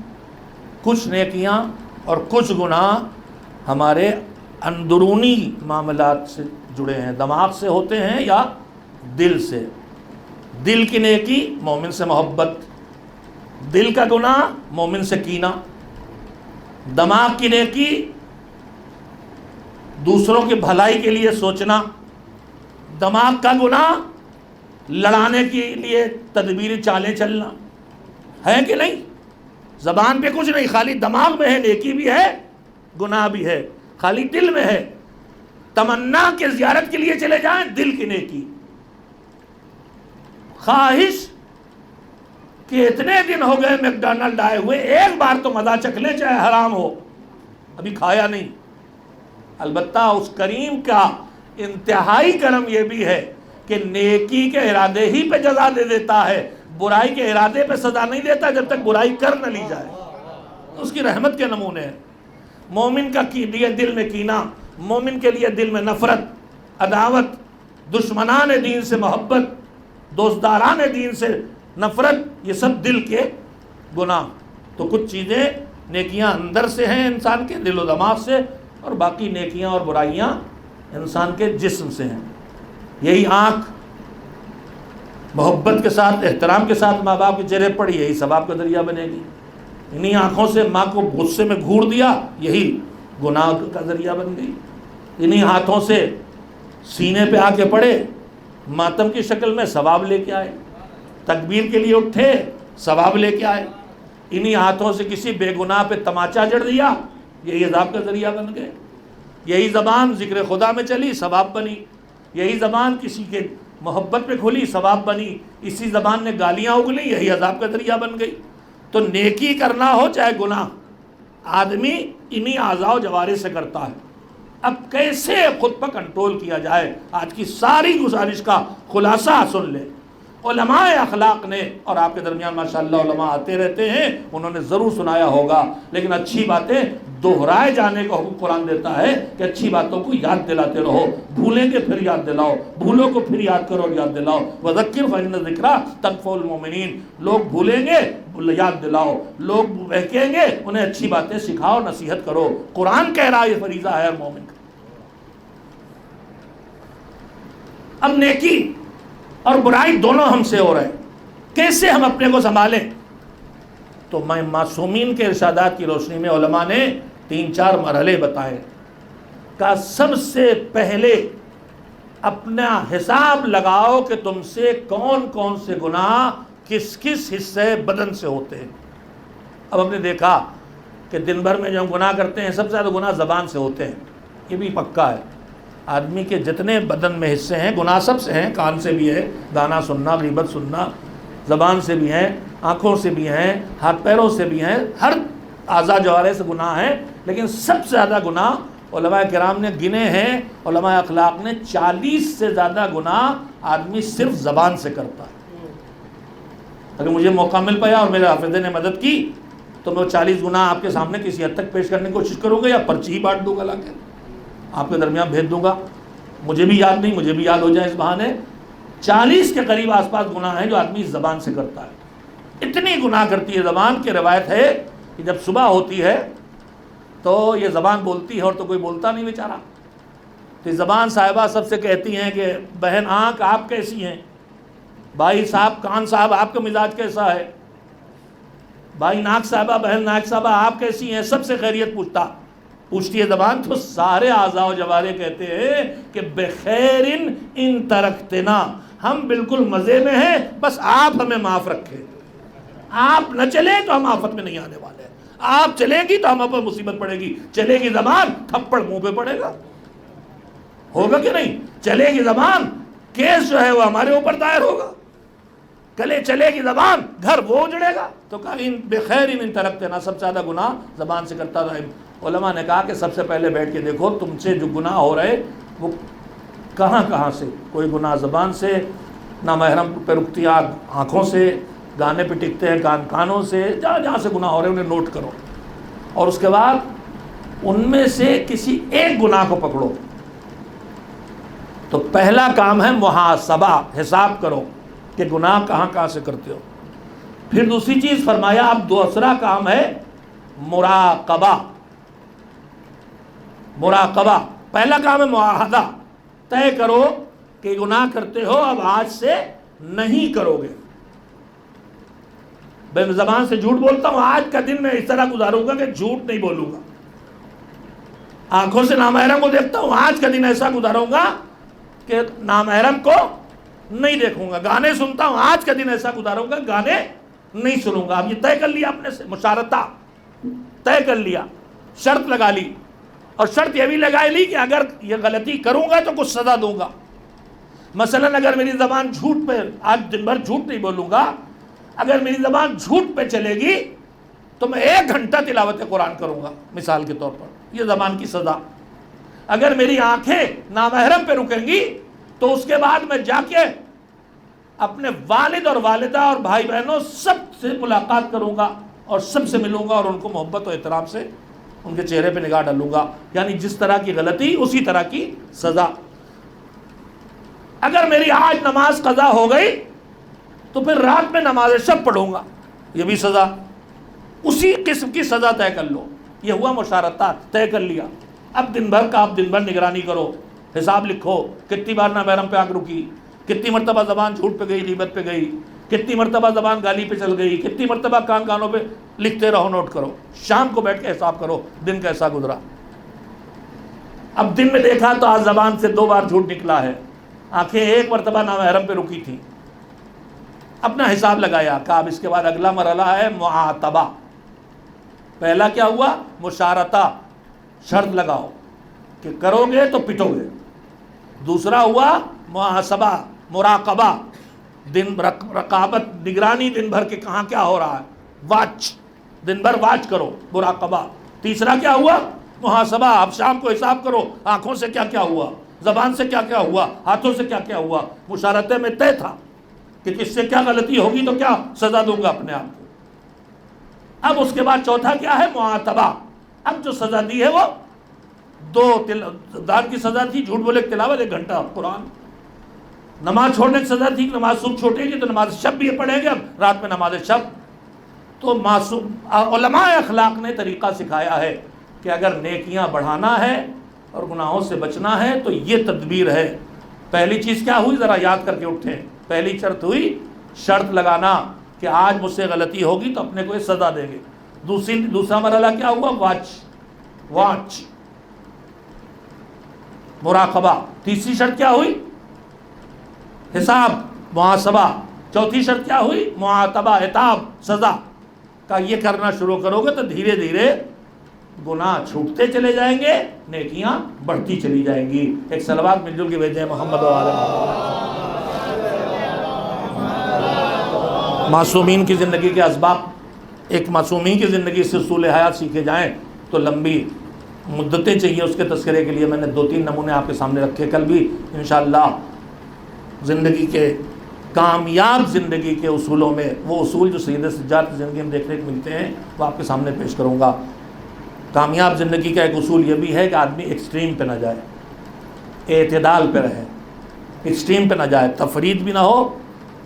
B: کچھ نیکیاں اور کچھ گناہ ہمارے اندرونی معاملات سے جڑے ہیں، دماغ سے ہوتے ہیں یا دل سے. دل کی نیکی مومن سے محبت، دل کا گناہ مومن سے کینہ. دماغ کی نیکی دوسروں کی بھلائی کے لیے سوچنا، دماغ کا گناہ لڑانے کے لیے تدبیری چالیں چلنا. ہے کہ نہیں؟ زبان پہ کچھ نہیں، خالی دماغ میں ہے، نیکی بھی ہے گناہ بھی ہے، خالی دل میں ہے. تمنا کے زیارت کے لیے چلے جائیں، دل کی نیکی. خواہش کہ اتنے دن ہو گئے میکڈونلڈ آئے ہوئے، ایک بار تو مزہ چکھ لیں چاہے حرام ہو، ابھی کھایا نہیں. البتہ اس کریم کا انتہائی کرم یہ بھی ہے کہ نیکی کے ارادے ہی پہ جزا دے دیتا ہے، برائی کے ارادے پہ سزا نہیں دیتا جب تک برائی کر نہ لی جائے. اس کی رحمت کے نمونے ہیں. مومن کا لیے دل میں کینہ، مومن کے لیے دل میں نفرت، عداوت، دشمنان دین سے محبت، دوستداران دین سے نفرت، یہ سب دل کے گناہ. تو کچھ چیزیں نیکیاں اندر سے ہیں انسان کے دل و دماغ سے، اور باقی نیکیاں اور برائیاں انسان کے جسم سے ہیں. یہی آنکھ محبت کے ساتھ احترام کے ساتھ ماں باپ کے چہرے پر، یہی ثواب کا ذریعہ بنے گی۔ انہی آنکھوں سے ماں کو غصے میں گھور دیا، یہی گناہ کا ذریعہ بن گئی۔ انہی ہاتھوں سے سینے پہ آ کے پڑے، ماتم کی شکل میں ثواب لے کے آئے، تکبیر کے لیے اٹھے ثواب لے کے آئے۔ انہی ہاتھوں سے کسی بے گناہ پہ تماچا جڑ دیا، یہی عذاب کا ذریعہ بن گئے۔ یہی زبان ذکر خدا میں چلی، ثواب بنی۔ یہی زبان کسی کے محبت پہ کھلی، ثواب بنی۔ اسی زبان نے گالیاں اگلیں، یہی عذاب کا ذریعہ بن گئی۔ تو نیکی کرنا ہو چاہے گناہ، آدمی انہی اعضاء و جوارح سے کرتا ہے۔ اب کیسے خود پر کنٹرول کیا جائے، آج کی ساری گزارش کا خلاصہ سن لیں۔ علماء اخلاق نے، اور آپ کے درمیان ماشاءاللہ علماء آتے رہتے ہیں، انہوں نے ضرور سنایا ہوگا، لیکن اچھی باتیں دہرائے جانے کا حکم قرآن دیتا ہے کہ اچھی باتوں کو یاد دلاتے رہو، بھولیں گے پھر یاد دلاؤ، بھولو کو پھر یاد کرو اور یاد دلاؤ۔ وَذَكِّرْ فَإِنَّ الذِّكْرَىٰ تَنفَعُ الْمُؤْمِنِينَ، لوگ بھولیں گے یاد دلاؤ، لوگ بہکیں گے انہیں اچھی باتیں سکھاؤ، نصیحت کرو۔ قرآن کہہ رہا ہے یہ فریضہ ہے ہر مومن کا۔ اب نیکی اور برائی دونوں ہم سے ہو رہے ہیں، کیسے ہم اپنے کو سنبھالیں؟ تو میں معصومین کے ارشادات کی روشنی میں علماء نے 3-4 مرحلے بتائے۔ کہ سب سے پہلے اپنا حساب لگاؤ کہ تم سے کون کون سے گناہ کس کس حصے بدن سے ہوتے ہیں۔ اب ہم نے دیکھا کہ دن بھر میں جو ہم گناہ کرتے ہیں، سب سے زیادہ گناہ زبان سے ہوتے ہیں، یہ بھی پکا ہے۔ آدمی کے جتنے بدن میں حصے ہیں گناہ سب سے ہیں، کان سے بھی ہے گانا سننا، غیبت سننا، زبان سے بھی ہیں، آنکھوں سے بھی ہیں، ہاتھ پیروں سے بھی ہیں، ہر اعضاء جوارح سے گناہ ہیں۔ لیکن سب سے زیادہ گناہ علماء کرام نے گنے ہیں، علماء اخلاق نے 40 سے زیادہ گناہ آدمی صرف زبان سے کرتا ہے۔ اگر مجھے موقع مل پایا اور میرے حافظے نے مدد کی تو میں 40 گناہ آپ کے سامنے کسی حد تک پیش کرنے کی کوشش کروں گا، یا پرچی ہی بانٹ دوں گا لا کے آپ کے درمیان بھیج دوں گا، مجھے بھی یاد نہیں، مجھے بھی یاد ہو جائے اس بہانے۔ 40 کے قریب آس پاس گناہ ہیں جو آدمی زبان سے کرتا ہے۔ اتنی گناہ کرتی ہے زبان کہ روایت ہے کہ جب صبح ہوتی ہے تو یہ زبان بولتی ہے اور تو کوئی بولتا نہیں بیچارہ، تو زبان صاحبہ سب سے کہتی ہیں کہ بہن آنکھ آپ کیسی ہیں، بھائی صاحب کان صاحب آپ کا مزاج کیسا ہے، بھائی ناک صاحبہ بہن ناک صاحبہ آپ کیسی ہیں، سب سے خیریت پوچھتی ہے زبان۔ تو سارے اعضاء و جوارح کہتے ہیں کہ بخیر ان ترکتنا، ہم بالکل مزے میں ہیں، بس آپ ہمیں معاف رکھیں، آپ نہ چلیں تو ہم آفت میں نہیں آنے والے، آپ چلیں گی تو ہم پر مصیبت پڑے گی۔ چلے گی زبان تھپڑ منہ پہ پڑے گا، ہوگا کہ نہیں؟ چلے گی زبان کیس جو ہے وہ ہمارے اوپر دائر ہوگا، چلے گی زبان گھر وہ اجڑے گا۔ تو کہا بخیر ان ترکتنا، سب سے زیادہ گناہ زبان سے کرتا رہے۔ علماء نے کہا کہ سب سے پہلے بیٹھ کے دیکھو تم سے جو گناہ ہو رہے وہ کہاں کہاں سے۔ کوئی گناہ زبان سے، نامحرم پہ رکتی آنکھوں سے، گانے پہ ٹکتے ہیں کانوں سے، جہاں جہاں سے گناہ ہو رہے ہیں انہیں نوٹ کرو، اور اس کے بعد ان میں سے کسی ایک گناہ کو پکڑو۔ تو پہلا کام ہے محاسبہ، حساب کرو کہ گناہ کہاں کہاں سے کرتے ہو۔ پھر دوسری چیز فرمایا اب دوسرا کام ہے مراقبہ۔ پہلا کام ہے معاہدہ، طے کرو کہ گناہ کرتے ہو اب آج سے نہیں کرو گے۔ میں زبان سے جھوٹ بولتا ہوں، آج کا دن میں اس طرح گزاروں گا کہ جھوٹ نہیں بولوں گا۔ آنکھوں سے نامحرم کو دیکھتا ہوں، آج کا دن ایسا گزاروں گا کہ نامحرم کو نہیں دیکھوں گا۔ گانے سنتا ہوں، آج کا دن ایسا گزاروں گا گانے نہیں سنوں گا۔ اب یہ طے کر لیا اپنے سے، مشارطہ طے کر لیا، شرط لگا لی، اور شرط یہ بھی لگائی لی کہ اگر یہ غلطی کروں گا تو کچھ سزا دوں گا۔ مثلا اگر میری زبان جھوٹ پہ، آج دن بھر جھوٹ نہیں بولوں گا، اگر میری زبان جھوٹ پہ چلے گی تو میں 1 گھنٹہ تلاوت قرآن کروں گا مثال کے طور پر، یہ زبان کی سزا۔ اگر میری آنکھیں نامحرم پہ رکیں گی تو اس کے بعد میں جا کے اپنے والد اور والدہ اور بھائی بہنوں سب سے ملاقات کروں گا اور سب سے ملوں گا اور ان کو محبت و احترام سے ان کے چہرے پہ نگاہ ڈالوں گا، یعنی جس طرح کی غلطی اسی طرح کی سزا۔ اگر میری آج نماز قضا ہو گئی تو پھر رات میں نماز شب پڑھوں گا، یہ بھی سزا، اسی قسم کی سزا طے کر لو۔ یہ ہوا مشارطہ، طے کر لیا۔ اب دن بھر کا آپ دن بھر نگرانی کرو، حساب لکھو کتنی بار نامحرم پہ آنکھ رکی، کتنی مرتبہ زبان جھوٹ پہ گئی، غیبت پہ گئی، کتنی مرتبہ زبان گالی پہ چل گئی، کتنی مرتبہ کانوں پہ لکھتے رہو، نوٹ کرو، شام کو بیٹھ کے حساب کرو دن کیسا گزرا۔ اب دن میں دیکھا تو آج زبان سے 2 بار جھوٹ نکلا ہے، آنکھیں 1 مرتبہ نامحرم پہ رکی تھی، اپنا حساب لگایا کہ اب اس کے بعد اگلا مرحلہ ہے معاتبہ۔ پہلا کیا ہوا؟ مشارطہ، شرط لگاؤ کہ کرو گے تو پٹو گے۔ دوسرا ہوا محاسبہ، مراقبہ، دن رقابت، نگرانی دن بھر کے کہاں کیا ہو رہا ہے، واچ، دن بھر واچ کرو، مراقبہ۔ تیسرا کیا ہوا؟ محاسبہ، اب شام کو حساب کرو آنکھوں سے کیا کیا ہوا، زبان سے کیا کیا ہوا، ہاتھوں سے کیا کیا ہوا۔ مشارطے میں طے تھا کہ کس سے کیا غلطی ہوگی تو کیا سزا دوں گا اپنے آپ کو۔ اب اس کے بعد چوتھا کیا ہے؟ معاتبہ۔ اب جو سزا دی ہے وہ 2 دان کی سزا تھی، جھوٹ بولے تلاوت 1 گھنٹہ قرآن، نماز چھوڑنے کی سزا تھی، نماز صبح چھوٹے گی تو نماز شب بھی پڑھیں گے، اب رات میں نماز شب۔ تو معصوم علماء اخلاق نے طریقہ سکھایا ہے کہ اگر نیکیاں بڑھانا ہے اور گناہوں سے بچنا ہے تو یہ تدبیر ہے۔ پہلی چیز کیا ہوئی؟ ذرا یاد کر کے اٹھیں۔ پہلی شرط ہوئی شرط لگانا کہ آج مجھ سے غلطی ہوگی تو اپنے کو یہ سزا دیں گے۔ دوسرا مرحلہ کیا ہوا؟ واچ، مراقبہ۔ تیسری شرط کیا ہوئی؟ حساب، محاسبہ۔ چوتھی شرط کیا ہوئی؟ معاتبہ، عتاب، سزا۔ کہ یہ کرنا شروع کرو گے تو دھیرے دھیرے گناہ چھوٹتے چلے جائیں گے، نیکیاں بڑھتی چلی جائیں گی۔ ایک صلوات مل جل کے بھیجیں محمد و آل محمد۔ معصومین کی زندگی کے اسباب، ایک معصومین کی زندگی سے اصول حیات سیکھے جائیں تو لمبی مدتیں چاہیے اس کے تذکرے کے لیے۔ میں نے 2-3 نمونے آپ کے سامنے رکھے، کل بھی انشاءاللہ زندگی کے کامیاب زندگی کے اصولوں میں وہ اصول جو سید سجاد کی زندگی میں دیکھنے کو ملتے ہیں وہ آپ کے سامنے پیش کروں گا۔ کامیاب زندگی کا ایک اصول یہ بھی ہے کہ آدمی ایکسٹریم پہ نہ جائے، اعتدال پہ رہے، ایکسٹریم پہ نہ جائے، تفرید بھی نہ ہو،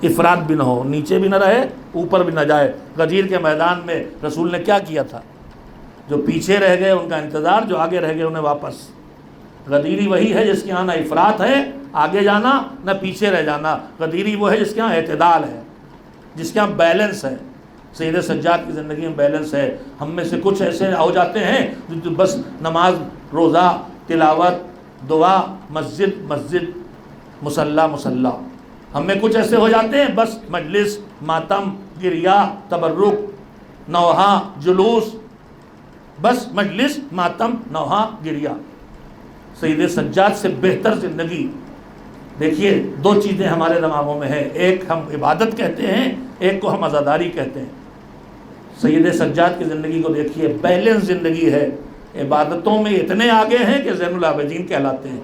B: افراد بھی نہ ہو، نیچے بھی نہ رہے، اوپر بھی نہ جائے۔ غدیر کے میدان میں رسول نے کیا کیا تھا؟ جو پیچھے رہ گئے ان کا انتظار، جو آگے رہ گئے انہیں واپس۔ غدیری وہی ہے جس کے یہاں نہ افراط ہے آگے جانا، نہ پیچھے رہ جانا۔ غدیری وہ ہے جس کے یہاں اعتدال ہے، جس کے یہاں بیلنس ہے۔ سید سجاد کی زندگی میں بیلنس ہے۔ ہم میں سے کچھ ایسے ہو جاتے ہیں جو بس نماز، روزہ، تلاوت، دعا، مسجد، مصلی۔ ہم میں کچھ ایسے ہو جاتے ہیں بس مجلس، ماتم، گریہ، تبرک، نوحہ، جلوس، بس مجلس، ماتم، نوحہ، گریہ۔ سید سجاد سے بہتر زندگی دیکھیے، 2 چیزیں ہمارے دماغوں میں ہیں، ایک ہم عبادت کہتے ہیں، ایک کو ہم عزاداری کہتے ہیں۔ سید سجاد کی زندگی کو دیکھیے، بیلنس زندگی ہے۔ عبادتوں میں اتنے آگے ہیں کہ زین العابدین کہلاتے ہیں،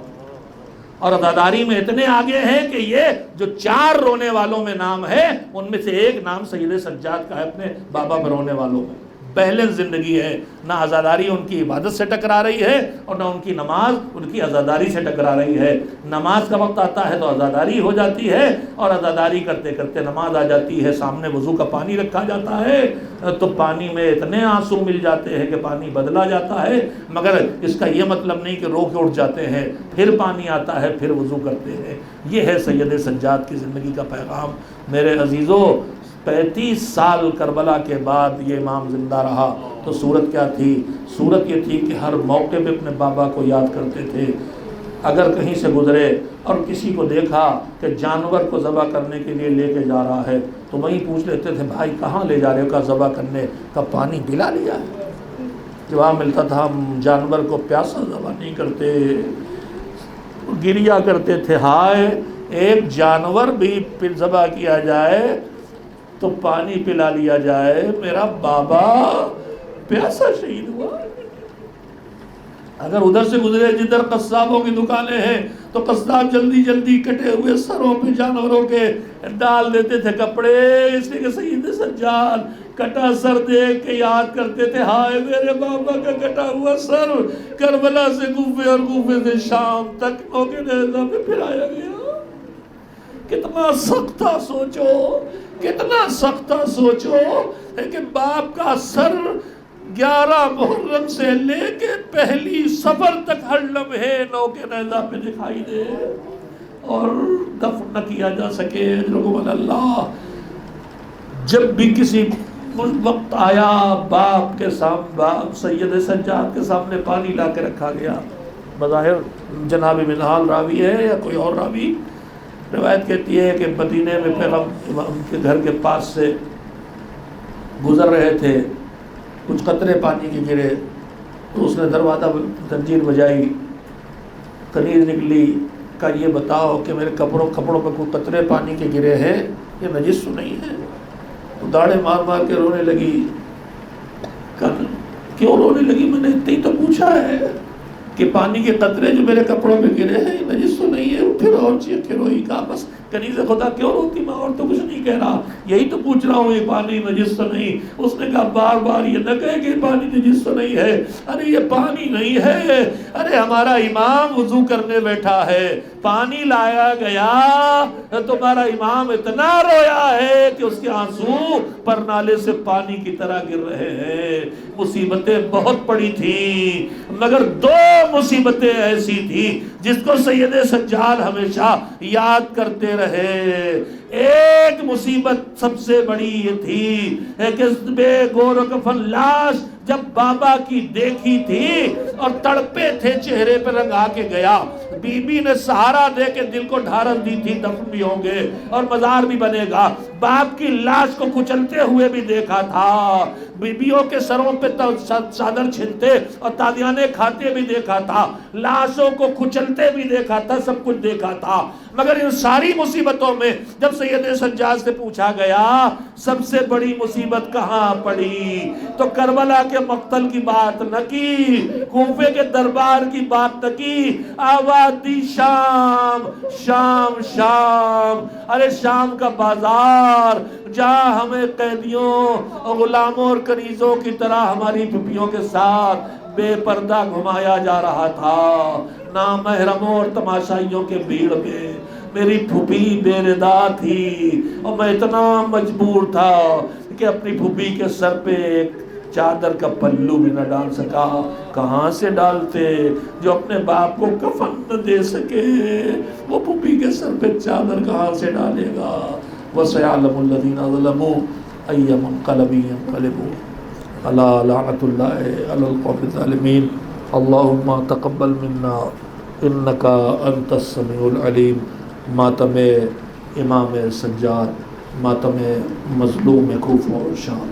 B: اور عزاداری میں اتنے آگے ہیں کہ یہ جو 4 رونے والوں میں نام ہے ان میں سے ایک نام سید سجاد کا ہے، اپنے بابا پر رونے والوں میں۔ بیلنس زندگی ہے، نہ عزاداری ان کی عبادت سے ٹکرا رہی ہے اور نہ ان کی نماز ان کی عزاداری سے ٹکرا رہی ہے۔ نماز کا وقت آتا ہے تو عزاداری ہو جاتی ہے، اور عزاداری کرتے کرتے نماز آ جاتی ہے، سامنے وضو کا پانی رکھا جاتا ہے تو پانی میں اتنے آنسو مل جاتے ہیں کہ پانی بدلا جاتا ہے، مگر اس کا یہ مطلب نہیں کہ رو کے اٹھ جاتے ہیں، پھر پانی آتا ہے، پھر وضو کرتے ہیں۔ یہ ہے سید سجاد کی زندگی کا پیغام۔ میرے عزیزو، 35 سال کربلا کے بعد یہ امام زندہ رہا تو صورت کیا تھی؟ صورت یہ تھی کہ ہر موقع پہ اپنے بابا کو یاد کرتے تھے۔ اگر کہیں سے گزرے اور کسی کو دیکھا کہ جانور کو ذبح کرنے کے لیے لے کے جا رہا ہے تو وہیں پوچھ لیتے تھے، بھائی کہاں لے جا رہے ہو؟ کہا ذبح کرنے۔ کا پانی پلا لیا ہے؟ جواب ملتا تھا، ہم جانور کو پیاسا ذبح نہیں کرتے، گریہ کرتے تھے، ہائے ایک جانور بھی ذبح کیا جائے تو پانی پلا لیا جائے، میرا بابا پیاسا شہید ہوا۔ اگر ادھر سے گزرے جدھر قصابوں کی دکانیں ہیں تو قصاب جلدی جلدی کٹے ہوئے سروں پہ جانوروں کے ڈال دیتے تھے کپڑے، اس لیے کہ سید سجاد کٹا سر دیکھ کے یاد کرتے تھے، ہائے میرے بابا کا کٹا ہوا سر کربلا سے کوفے اور کوفے سے شام تک نوکے نیزہ پہ پھرایا گیا۔ کتنا سخت تھا سوچو، کتنا سخت تھا سوچو کہ باپ کا سر 11 محرم سے لے کے پہلی سفر تک ہر لمحے نوکے نیزہ پہ دکھائی دے،
C: اور دفن نہ کیا جا سکے، اجرکم اللہ۔ جب بھی کسی وقت آیا باپ کے سامنے، باپ سید سجاد کے سامنے پانی لا کے رکھا گیا، بظاہر جناب منہال راوی ہے یا کوئی اور راوی، روایت کہتی ہے کہ مدینے میں پیغمبر کے گھر کے پاس سے گزر رہے تھے، کچھ قطرے پانی کے گرے تو اس نے دروازہ زنجیر بجائی، کنیز نکلی، کہا یہ بتاؤ کہ میرے کپڑوں پہ کوئی قطرے پانی کے گرے ہیں، یہ نجس تو نہیں ہے؟ تو داڑے مار مار کے رونے لگی۔ کیوں رونے لگی؟ میں نے اتنی تو پوچھا ہے کہ پانی کے قطرے جو میرے کپڑوں پہ گرے ہیں نجس تو نہیں ہے؟ پھر اور چیخ کے روئی، کہا بس کنیز خدا کیوں روتی، میں اور تو کچھ نہیں کہہ رہا، یہی تو پوچھ رہا ہوں یہ پانی نجس تو نہیں؟ اس نے کہا بار بار یہ نہ کہے کہ پانی نجس تو نہیں ہے، ارے یہ پانی نہیں ہے، ارے ہمارا امام وضو کرنے بیٹھا ہے، پانی لایا گیا، تمہارا امام اتنا رویا ہے کہ اس کے آنسو پر نالے سے پانی کی طرح گر رہے ہیں۔ مصیبتیں بہت پڑی تھیں، مگر دو مصیبتیں ایسی تھیں جس کو سید سجاد ہمیشہ یاد کرتے رہے۔ ایک مصیبت سب سے بڑی یہ تھی کہ بے گور و کفن لاش جب بابا کی دیکھی تھی اور تڑپے تھے، چہرے پہ رنگ آ کے گیا، بی بی نے سہارا دے کے دل کو ڈھارس دی تھی دفن بھی ہوں گے اور مزار بھی بنے گا، باپ کی لاش کو کچلتے ہوئے بھی دیکھا تھا، بیبیوں کے سروں پہ چادر چھنتے اور تادیانے کھاتے بھی دیکھا تھا، لاشوں کو کچلتے بھی دیکھا تھا، سب کچھ دیکھا تھا، مگر ان ساری مصیبتوں میں جب سید سجاد سے پوچھا گیا سب سے بڑی مصیبت کہاں پڑی تو کربلا کے مقتل کی بات نہ کی، کوفے کے دربار کی بات نہ کی، آواز دی شام شام شام، ارے شام کا بازار جہاں ہمیں قیدیوں اور غلاموں اور کنیزوں کی طرح ہماری پھپھیوں کے ساتھ بے پردہ گھمایا جا رہا تھا، نامحرموں اور تماشائیوں کے بھیڑ میں میری پھوپھی بے ردا تھی اور میں اتنا مجبور تھا کہ اپنی پھوپھی کے سر پہ ایک چادر کا پلو بھی نہ ڈال سکا۔ کہاں سے ڈالتے؟ جو اپنے باپ کو کفن نہ دے سکے وہ پھوپھی کے سر پہ چادر کہاں سے ڈالے گا؟ وَسَيَعْلَمُ الَّذِينَ ظَلَمُوا أَيَّ مُنقَلَبٍ يَنقَلِبُونَ أَلَا لَعْنَةُ اللَّهِ عَلَى الْقَوْمِ الظَّالِمِينَ اللهم تقبل منا انك انت السميع العليم۔ ماتم امام سجاد، ماتم مظلوم کوفہ و شام۔